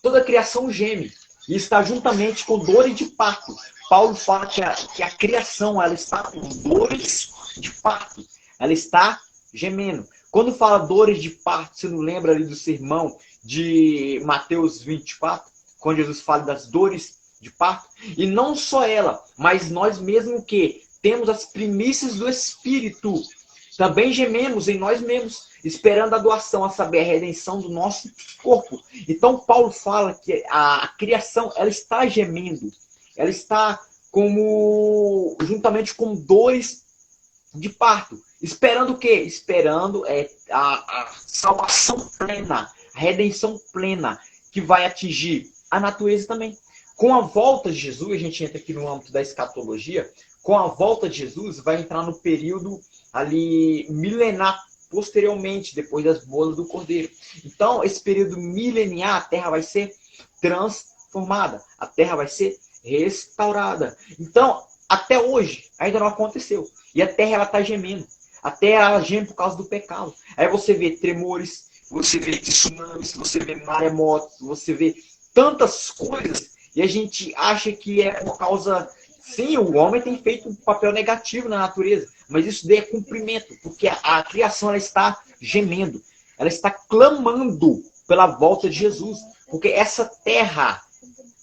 toda a criação geme e está juntamente com dores de parto. Paulo fala que a criação ela está com dores de parto. Ela está gemendo. Quando fala dores de parto, você não lembra ali do sermão de Mateus 24? Quando Jesus fala das dores de parto? E não só ela, mas nós mesmos que temos as primícias do Espírito. Também gememos em nós mesmos, esperando a doação, a saber, a redenção do nosso corpo. Então, Paulo fala que a criação ela está gemendo. Ela está juntamente com dores de parto. Esperando o quê? Esperando a salvação plena, a redenção plena, que vai atingir a natureza também. Com a volta de Jesus, a gente entra aqui no âmbito da escatologia, com a volta de Jesus, vai entrar no período ali milenar, posteriormente, depois das bodas do Cordeiro. Então, esse período mileniar, a Terra vai ser transformada, a Terra vai ser restaurada. Então, até hoje, ainda não aconteceu. E a Terra está gemendo. A Terra ela geme por causa do pecado. Aí você vê tremores, você vê tsunamis, você vê maremotos, você vê tantas coisas, e a gente acha que é por causa... Sim, o homem tem feito um papel negativo na natureza, mas isso daí é cumprimento, porque a criação ela está gemendo, ela está clamando pela volta de Jesus, porque essa terra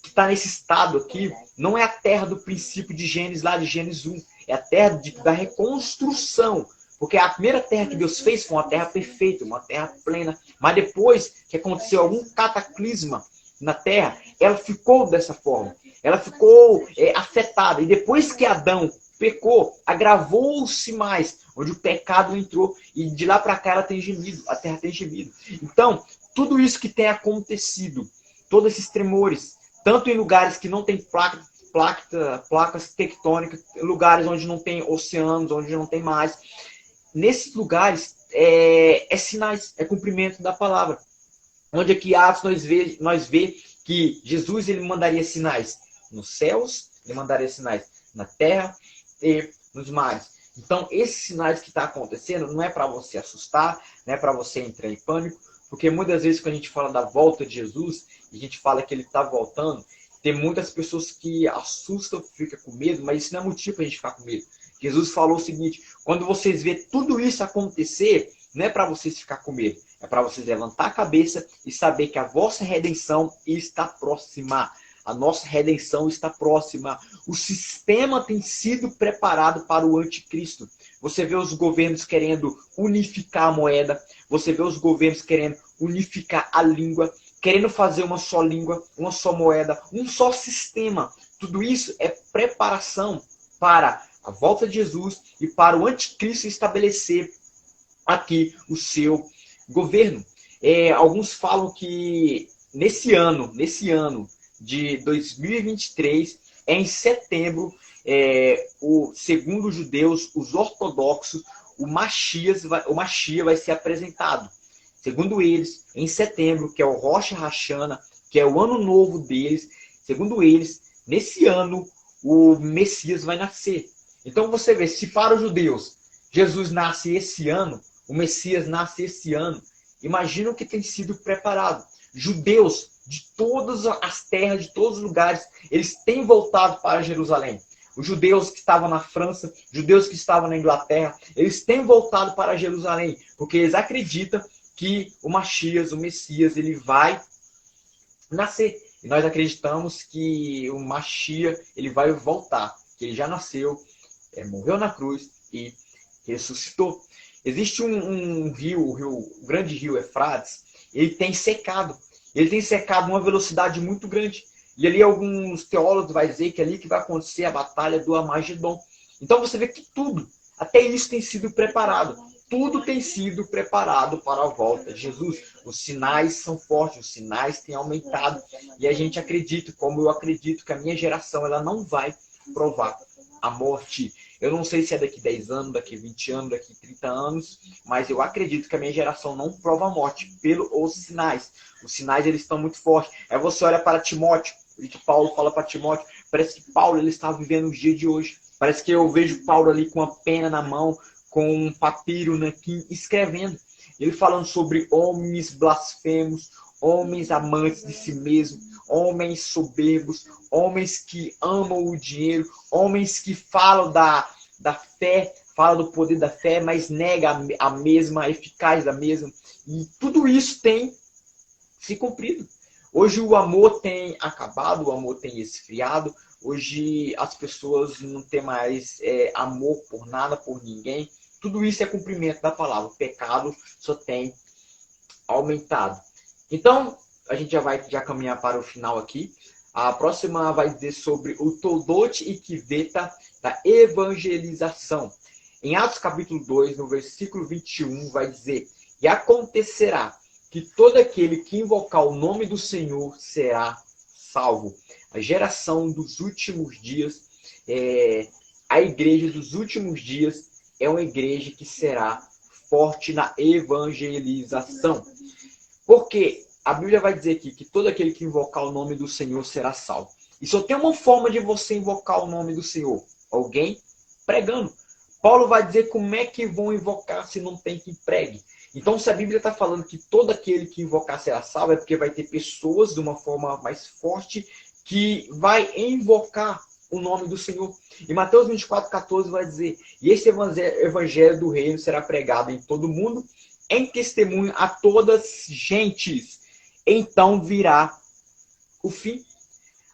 que está nesse estado aqui, não é a terra do princípio de Gênesis, lá de Gênesis 1, é a terra da reconstrução, porque a primeira terra que Deus fez foi uma terra perfeita, uma terra plena, mas depois que aconteceu algum cataclisma na terra, ela ficou dessa forma. Ela ficou afetada. E depois que Adão pecou, agravou-se mais, onde o pecado entrou. E de lá para cá ela tem gemido, a terra tem gemido. Então, tudo isso que tem acontecido, todos esses tremores, tanto em lugares que não tem placas tectônicas, lugares onde não tem oceanos, onde não tem mais, nesses lugares é sinais, é cumprimento da palavra. Onde aqui Atos nós vê que Jesus ele mandaria sinais nos céus, ele mandaria sinais na terra e nos mares. Então, esses sinais que estão acontecendo não é para você assustar, não é para você entrar em pânico, porque muitas vezes quando a gente fala da volta de Jesus, e a gente fala que ele está voltando, tem muitas pessoas que assustam, ficam com medo, mas isso não é motivo para a gente ficar com medo. Jesus falou o seguinte, quando vocês vê tudo isso acontecer, não é para vocês ficar com medo, É para vocês levantar a cabeça e saber que a vossa redenção está próxima. A nossa redenção está próxima. O sistema tem sido preparado para o anticristo. Você vê os governos querendo unificar a moeda. Você vê os governos querendo unificar a língua. Querendo fazer uma só língua, uma só moeda, um só sistema. Tudo isso é preparação para a volta de Jesus e para o anticristo estabelecer aqui o seu governo. Alguns falam que nesse ano de 2023, em setembro, segundo os judeus, os ortodoxos, o Mashiach vai ser apresentado. Segundo eles, em setembro, que é o Rosh Hashanah, que é o ano novo deles, segundo eles, nesse ano, o Messias vai nascer. Então você vê, se para os judeus, Jesus nasce esse ano, o Messias nasce esse ano, imagina o que tem sido preparado. Judeus de todas as terras, de todos os lugares, eles têm voltado para Jerusalém. Os judeus que estavam na França, judeus que estavam na Inglaterra, eles têm voltado para Jerusalém, porque eles acreditam que o Mashiach, o Messias, ele vai nascer. E nós acreditamos que o Mashiach, ele vai voltar, que ele já nasceu, morreu na cruz e ressuscitou. Existe um rio, o grande rio Eufrates, ele tem secado. Ele tem secado uma velocidade muito grande. E ali alguns teólogos vão dizer que é ali que vai acontecer a batalha do Armagedon. Então você vê que tudo, até isso tem sido preparado. Tudo tem sido preparado para a volta de Jesus. Os sinais são fortes, os sinais têm aumentado. E a gente acredita, como eu acredito, que a minha geração ela não vai provar a morte. Eu não sei se é daqui 10 anos, daqui 20 anos, daqui 30 anos, mas eu acredito que a minha geração não prova a morte pelos sinais. Os sinais eles estão muito fortes. Aí você olha para Timóteo, o que Paulo fala para Timóteo, parece que Paulo ele está vivendo os dias de hoje. Parece que eu vejo Paulo ali com uma pena na mão, com um papiro aqui, escrevendo. Ele falando sobre homens blasfemos, homens amantes de si mesmos, homens soberbos, homens que amam o dinheiro, homens que falam da fé, falam do poder da fé, mas nega a mesma, a eficácia da mesma. E tudo isso tem se cumprido. Hoje o amor tem acabado, o amor tem esfriado. Hoje as pessoas não têm mais amor por nada, por ninguém. Tudo isso é cumprimento da palavra. O pecado só tem aumentado. Então, a gente já vai caminhar para o final aqui. A próxima vai dizer sobre o Toldot e Kiveta da evangelização. Em Atos capítulo 2, no versículo 21, vai dizer: e acontecerá que todo aquele que invocar o nome do Senhor será salvo. A geração dos últimos dias, a igreja dos últimos dias, é uma igreja que será forte na evangelização. Porque a Bíblia vai dizer aqui que todo aquele que invocar o nome do Senhor será salvo. E só tem uma forma de você invocar o nome do Senhor: alguém pregando. Paulo vai dizer como é que vão invocar se não tem quem pregue. Então, se a Bíblia está falando que todo aquele que invocar será salvo, é porque vai ter pessoas de uma forma mais forte que vai invocar o nome do Senhor. E Mateus 24:14 vai dizer: e esse evangelho do reino será pregado em todo mundo, em testemunho a todas as gentes. Então virá o fim.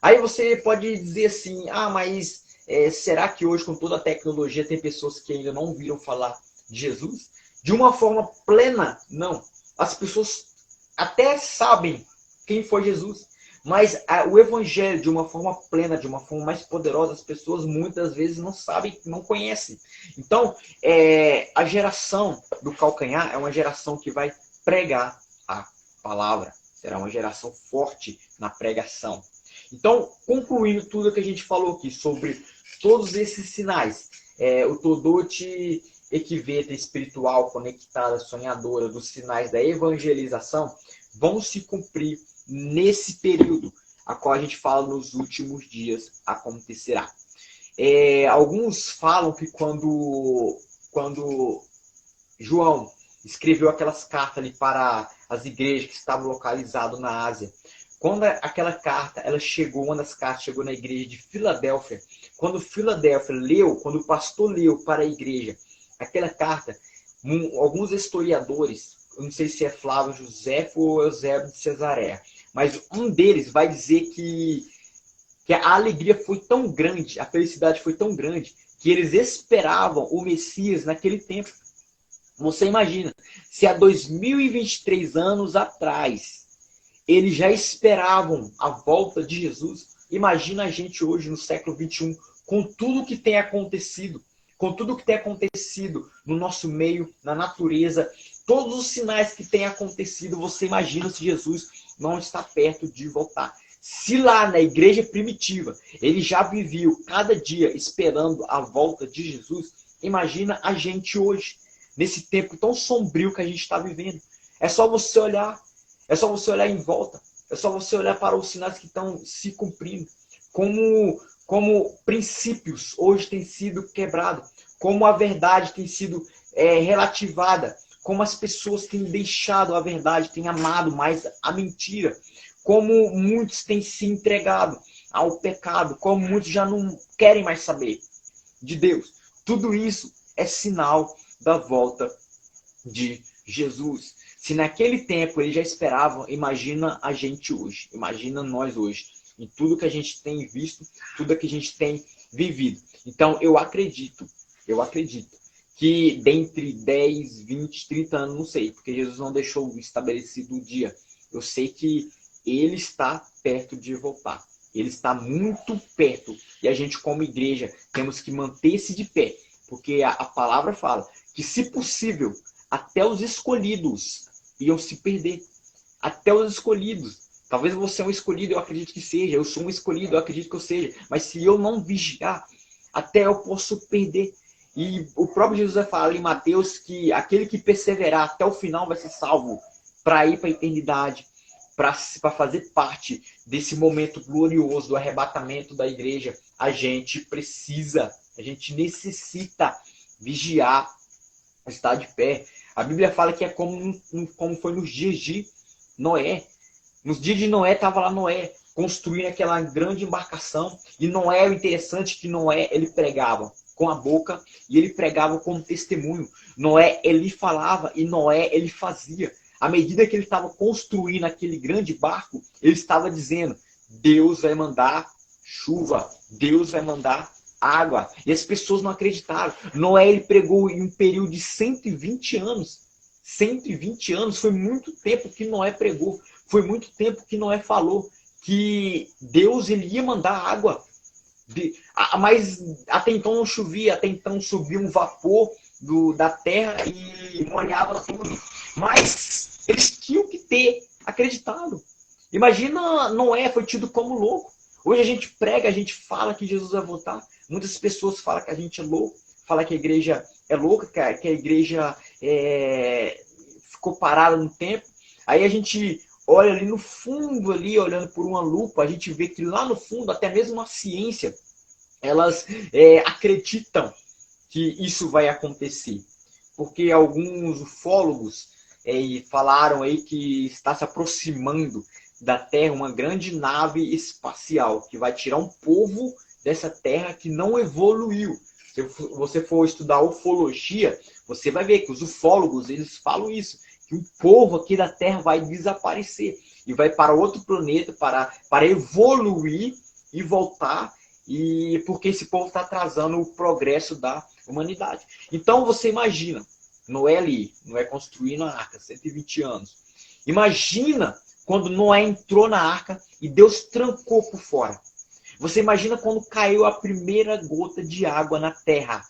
Aí você pode dizer assim: mas será que hoje, com toda a tecnologia, tem pessoas que ainda não ouviram falar de Jesus? De uma forma plena, não. As pessoas até sabem quem foi Jesus, mas o evangelho, de uma forma plena, de uma forma mais poderosa, as pessoas muitas vezes não sabem, não conhecem. Então, a geração do calcanhar é uma geração que vai pregar a palavra. Será uma geração forte na pregação. Então, concluindo tudo que a gente falou aqui sobre todos esses sinais, o Toldot Equiveta espiritual, conectada, sonhadora, dos sinais da evangelização, vão se cumprir nesse período, a qual a gente fala nos últimos dias acontecerá. Alguns falam que quando João escreveu aquelas cartas ali para as igrejas que estavam localizadas na Ásia, quando aquela carta, uma das cartas chegou na igreja de Filadélfia, quando Filadélfia leu, quando o pastor leu para a igreja aquela carta, alguns historiadores, eu não sei se é Flávio Josefo ou Eusébio de Cesareia, mas um deles vai dizer que a alegria foi tão grande, a felicidade foi tão grande, que eles esperavam o Messias naquele tempo. Você imagina, se há 2023 anos atrás eles já esperavam a volta de Jesus, imagina a gente hoje no século 21, com tudo que tem acontecido, com tudo que tem acontecido no nosso meio, na natureza, todos os sinais que têm acontecido, você imagina se Jesus não está perto de voltar. Se lá na igreja primitiva ele já viveu cada dia esperando a volta de Jesus, imagina a gente hoje, nesse tempo tão sombrio que a gente está vivendo. É só você olhar em volta, é só você olhar para os sinais que estão se cumprindo, como princípios hoje têm sido quebrados, como a verdade tem sido relativada, como as pessoas têm deixado a verdade, têm amado mais a mentira, como muitos têm se entregado ao pecado, como muitos já não querem mais saber de Deus. Tudo isso é sinal da volta de Jesus. Se naquele tempo eles já esperavam, imagina a gente hoje, imagina nós hoje, em tudo que a gente tem visto, tudo que a gente tem vivido. Então eu acredito que dentre 10, 20, 30 anos, não sei, porque Jesus não deixou estabelecido o dia. Eu sei que ele está perto de voltar. Ele está muito perto. E a gente, como igreja, temos que manter-se de pé. Porque a palavra fala que, se possível, até os escolhidos iam se perder. Até os escolhidos. Talvez você é um escolhido, eu acredito que seja. Eu sou um escolhido, eu acredito que eu seja. Mas se eu não vigiar, até eu posso perder. E o próprio Jesus fala em Mateus que aquele que perseverar até o final vai ser salvo para ir para a eternidade, para fazer parte desse momento glorioso do arrebatamento da igreja. A gente necessita vigiar, estar de pé. A Bíblia fala que é como foi nos dias de Noé. Nos dias de Noé, estava lá Noé construindo aquela grande embarcação. E Noé, o interessante é que Noé, ele pregava com a boca e ele pregava como testemunho. Noé, ele falava e Noé, ele fazia. À medida que ele estava construindo aquele grande barco, ele estava dizendo: Deus vai mandar chuva, Deus vai mandar água. E as pessoas não acreditaram. Noé, ele pregou em um período de 120 anos. 120 anos, foi muito tempo que Noé pregou. Foi muito tempo que Noé falou que Deus ele ia mandar água. Mas até então não chovia, até então subia um vapor da terra e molhava tudo. Mas eles tinham que ter acreditado. Imagina, Noé foi tido como louco. Hoje a gente prega, a gente fala que Jesus vai voltar. Muitas pessoas falam que a gente é louco, falam que a igreja é louca, que a igreja ficou parada no tempo. Aí a gente olha ali no fundo, ali, olhando por uma lupa, a gente vê que lá no fundo, até mesmo a ciência, elas acreditam que isso vai acontecer. Porque alguns ufólogos falaram aí que está se aproximando da Terra uma grande nave espacial que vai tirar um povo dessa Terra que não evoluiu. Se você for estudar ufologia, você vai ver que os ufólogos eles falam isso, que o povo aqui da Terra vai desaparecer e vai para outro planeta para evoluir e voltar, e porque esse povo está atrasando o progresso da humanidade. Então você imagina, Noé ali, Noé construindo a arca, 120 anos. Imagina quando Noé entrou na arca e Deus trancou por fora. Você imagina quando caiu a primeira gota de água na terra.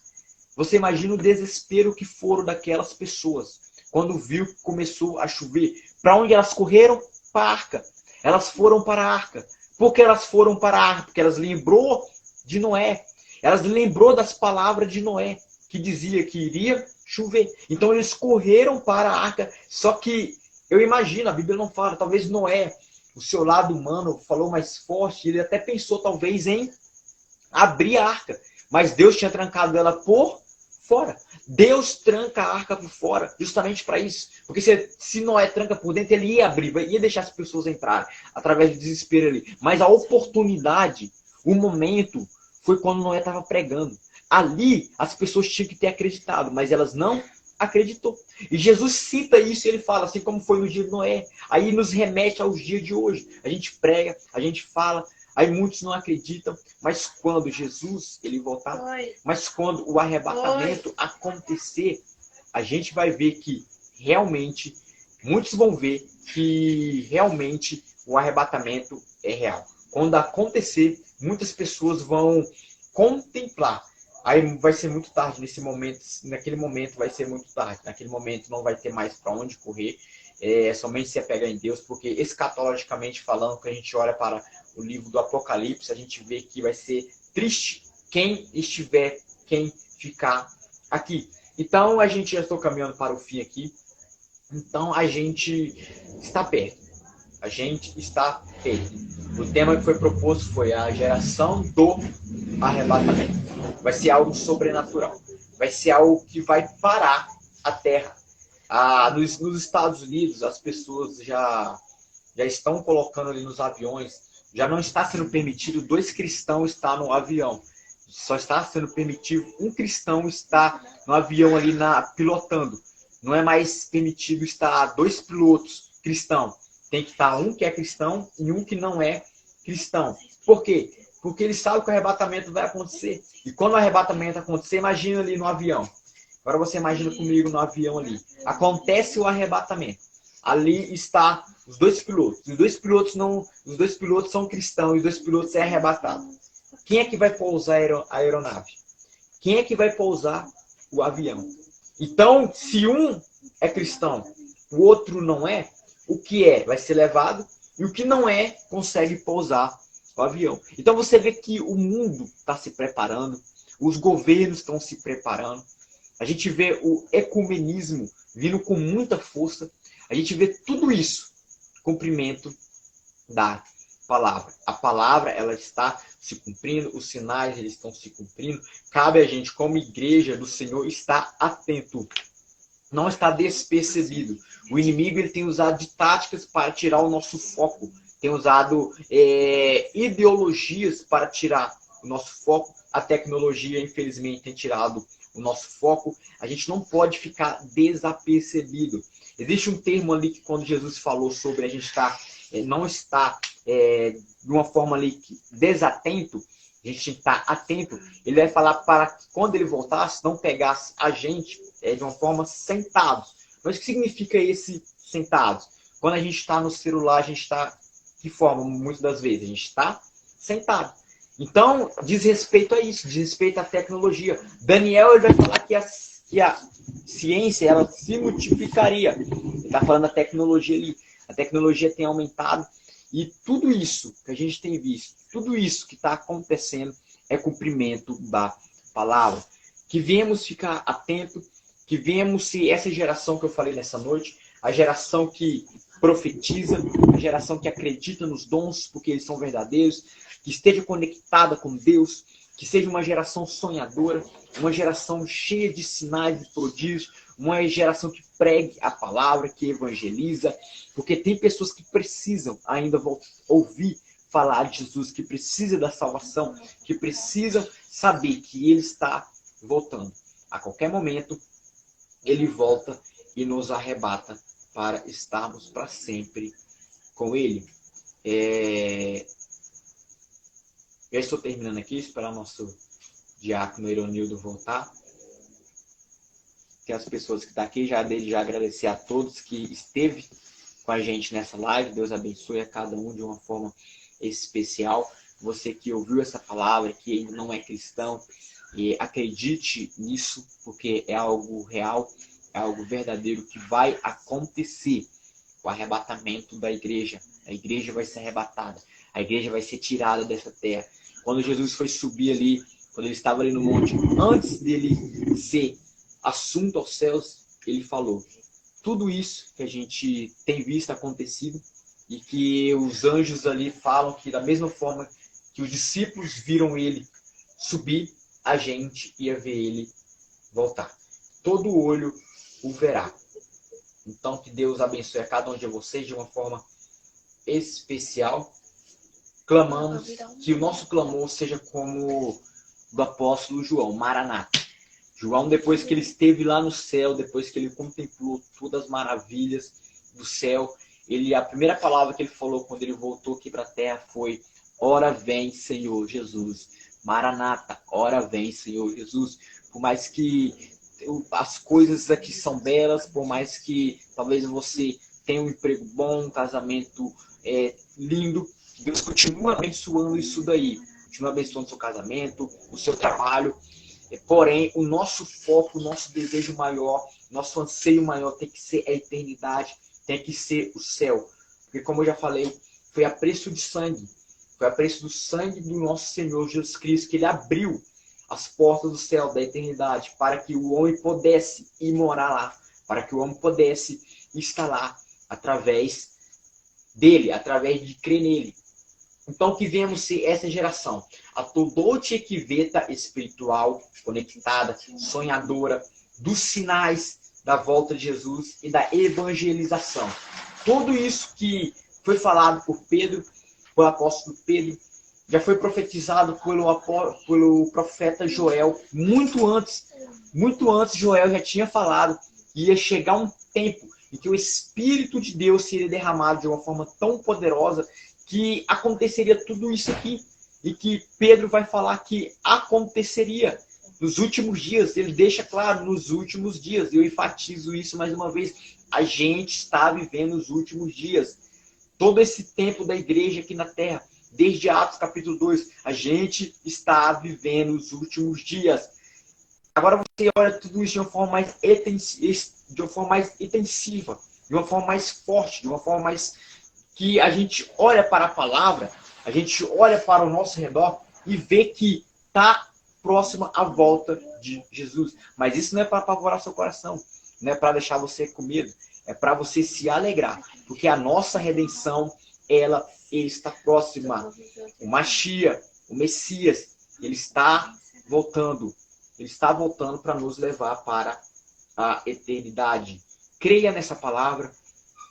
Você imagina o desespero que foram daquelas pessoas quando viu que começou a chover. Para onde elas correram? Para a arca. Elas foram para a arca. Por que elas foram para a arca? Porque elas lembrou de Noé. Elas lembrou das palavras de Noé, que dizia que iria chover. Então eles correram para a arca. Só que eu imagino, a Bíblia não fala, talvez Noé, o seu lado humano, falou mais forte. Ele até pensou talvez em abrir a arca. Mas Deus tinha trancado ela por fora. Deus tranca a arca por fora justamente para isso. Porque se Noé tranca por dentro, ele ia abrir, ia deixar as pessoas entrarem através do desespero ali. Mas a oportunidade, o momento, foi quando Noé estava pregando. Ali, as pessoas tinham que ter acreditado, mas elas não acreditou. E Jesus cita isso e ele fala, assim como foi no dia de Noé. Aí nos remete aos dias de hoje. A gente prega, a gente fala, aí muitos não acreditam. Mas quando Jesus ele voltar, mas quando o arrebatamento acontecer, a gente vai ver que realmente, muitos vão ver que realmente o arrebatamento é real. Quando acontecer, muitas pessoas vão contemplar. Aí vai ser muito tarde nesse momento, naquele momento vai ser muito tarde. Naquele momento não vai ter mais para onde correr, somente se apegar em Deus, porque escatologicamente falando, quando a gente olha para o livro do Apocalipse, a gente vê que vai ser triste quem ficar aqui. Então a gente já estou caminhando para o fim aqui. Então a gente está perto. A gente está perto. O tema que foi proposto foi a geração do arrebatamento. Vai ser algo sobrenatural. Vai ser algo que vai parar a Terra. Nos Estados Unidos, as pessoas já estão colocando ali nos aviões. Já não está sendo permitido 2 cristãos estar no avião. Só está sendo permitido um cristão estar no avião ali pilotando. Não é mais permitido estar 2 pilotos cristãos. Tem que estar um que é cristão e um que não é cristão. Por quê? Porque eles sabem que o arrebatamento vai acontecer. E quando o arrebatamento acontecer, imagina ali no avião. Agora você imagina comigo no avião ali. Acontece o arrebatamento. Ali está os 2 pilotos. Os 2 pilotos são cristãos e os 2 pilotos é arrebatado. Quem é que vai pousar a aeronave? Quem é que vai pousar o avião? Então, se um é cristão, o outro não é, o que é vai ser levado e o que não é consegue pousar o avião. Então você vê que o mundo está se preparando, os governos estão se preparando, a gente vê o ecumenismo vindo com muita força, a gente vê tudo isso, cumprimento da palavra. A palavra ela está se cumprindo, os sinais eles estão se cumprindo. Cabe a gente, como igreja do Senhor, estar atento. Não está despercebido. O inimigo ele tem usado de táticas para tirar o nosso foco. Tem usado ideologias para tirar o nosso foco. A tecnologia, infelizmente, tem tirado o nosso foco. A gente não pode ficar desapercebido. Existe um termo ali que quando Jesus falou sobre a gente não estar de uma forma ali desatento, a gente tem que estar atento. Ele vai falar para que quando ele voltasse, não pegasse a gente de uma forma sentados. Mas o que significa esse sentados? Quando a gente está no celular, a gente está, que forma, muitas das vezes? A gente está sentado. Então, diz respeito a isso, diz respeito à tecnologia. Daniel ele vai falar que a ciência ela se multiplicaria. Ele está falando da tecnologia ali. A tecnologia tem aumentado e tudo isso que a gente tem visto, tudo isso que está acontecendo é cumprimento da palavra. Que viemos ficar atento, que viemos se essa geração que eu falei nessa noite, a geração que profetiza, a geração que acredita nos dons porque eles são verdadeiros, que esteja conectada com Deus, que seja uma geração sonhadora, uma geração cheia de sinais e prodígios, uma geração que pregue a palavra, que evangeliza, porque tem pessoas que precisam ainda ouvir falar de Jesus, que precisam da salvação, que precisam saber que Ele está voltando. A qualquer momento, Ele volta e nos arrebata para estarmos para sempre com Ele. Já estou terminando aqui, esperar nosso diácono Ironildo voltar. Que as pessoas que estão aqui, já agradecer a todos que esteve com a gente nessa live. Deus abençoe a cada um de uma forma especial. Você que ouviu essa palavra, que ainda não é cristão, e acredite nisso, porque é algo real, é algo verdadeiro que vai acontecer. O arrebatamento da igreja. A igreja vai ser arrebatada. A igreja vai ser tirada dessa terra. Quando Jesus foi subir ali, quando ele estava ali no monte, antes dele ser assunto aos céus, ele falou tudo isso que a gente tem visto acontecido e que os anjos ali falam que da mesma forma que os discípulos viram ele subir, a gente ia ver ele voltar. Todo olho o verá. Então que Deus abençoe a cada um de vocês de uma forma especial. Clamamos que o nosso clamor seja como do apóstolo João, Maranata. João, depois que ele esteve lá no céu, depois que ele contemplou todas as maravilhas do céu, a primeira palavra que ele falou quando ele voltou aqui para a terra foi: ora vem, Senhor Jesus. Maranata, ora vem, Senhor Jesus. Por mais que as coisas aqui são belas, por mais que talvez você tenha um emprego bom, um casamento lindo, Deus continua abençoando isso daí. Continua abençoando o seu casamento, o seu trabalho. Porém, o nosso foco, o nosso desejo maior, nosso anseio maior tem que ser a eternidade, tem que ser o céu. Porque, como eu já falei, foi a preço de sangue. Foi a preço do sangue do nosso Senhor Jesus Cristo que ele abriu as portas do céu, da eternidade, para que o homem pudesse ir morar lá, para que o homem pudesse estar lá, através dele, através de crer nele. Então, que venhamos ser essa geração, a todote equiveta espiritual, conectada, sonhadora, dos sinais da volta de Jesus e da evangelização. Tudo isso que foi falado por Pedro, pelo apóstolo Pedro, já foi profetizado pelo profeta Joel, muito antes Joel já tinha falado que ia chegar um tempo em que o Espírito de Deus seria derramado de uma forma tão poderosa que aconteceria tudo isso aqui. E que Pedro vai falar que aconteceria nos últimos dias. Ele deixa claro, nos últimos dias. Eu enfatizo isso mais uma vez. A gente está vivendo os últimos dias. Todo esse tempo da igreja aqui na Terra, desde Atos capítulo 2, a gente está vivendo os últimos dias. Agora você olha tudo isso de uma forma mais intensiva, de uma forma mais forte, de uma forma mais que a gente olha para a palavra, a gente olha para o nosso redor e vê que está próxima a volta de Jesus. Mas isso não é para apavorar seu coração, não é para deixar você com medo, é para você se alegrar, porque a nossa redenção, ela está próxima. O Mashiach, o Messias, ele está voltando. Ele está voltando para nos levar para a eternidade. Creia nessa palavra,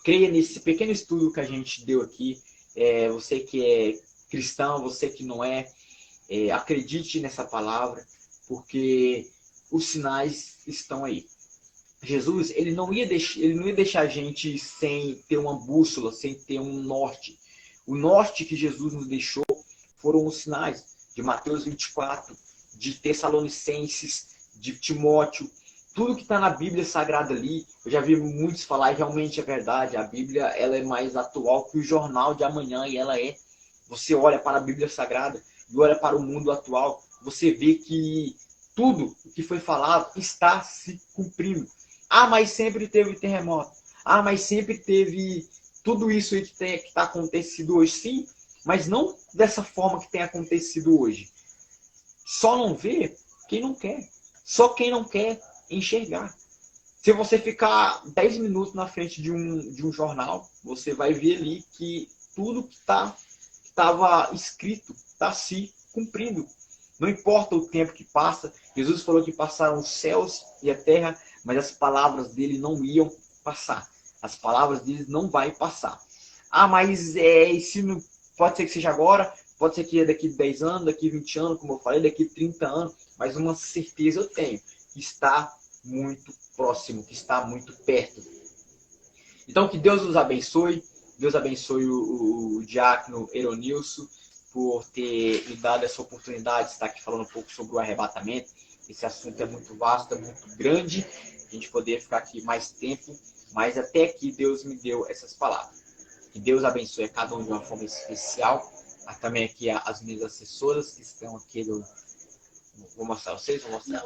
creia nesse pequeno estudo que a gente deu aqui. Você que é cristão, você que não é, acredite nessa palavra, porque os sinais estão aí. Jesus, ele não ia deixar a gente sem ter uma bússola, sem ter um norte. O norte que Jesus nos deixou foram os sinais de Mateus 24, de Tessalonicenses, de Timóteo. Tudo que está na Bíblia Sagrada ali, eu já vi muitos falar, e realmente é verdade, a Bíblia ela é mais atual que o jornal de amanhã, e ela é. Você olha para a Bíblia Sagrada e olha para o mundo atual, você vê que tudo o que foi falado está se cumprindo. Ah, mas sempre teve terremoto. Ah, mas sempre teve tudo isso aí que está acontecendo hoje. Sim, mas não dessa forma que tem acontecido hoje. Só não vê quem não quer. Só quem não quer enxergar. Se você ficar 10 minutos na frente de um jornal, você vai ver ali que tudo que estava escrito está se cumprindo. Não importa o tempo que passa. Jesus falou que passaram os céus e a terra, mas as palavras dele não iam passar. As palavras dele não vai passar. Ah, mas pode ser que seja agora, pode ser que daqui 10 anos, daqui 20 anos, como eu falei, daqui 30 anos, mas uma certeza eu tenho, que está muito próximo, que está muito perto. Então, que Deus nos abençoe. Deus abençoe o diácono Eronilson por ter me dado essa oportunidade de estar aqui falando um pouco sobre o arrebatamento. Esse assunto é muito vasto, é muito grande. A gente poderia ficar aqui mais tempo, mas até aqui Deus me deu essas palavras. Que Deus abençoe a cada um de uma forma especial. Também aqui as minhas assessoras que estão aqui. Vou mostrar vocês, vou mostrar.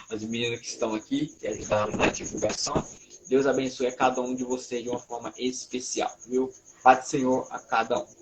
As meninas que estão aqui, que ajudaram na divulgação. Deus abençoe a cada um de vocês de uma forma especial. Viu? Paz do Senhor a cada um.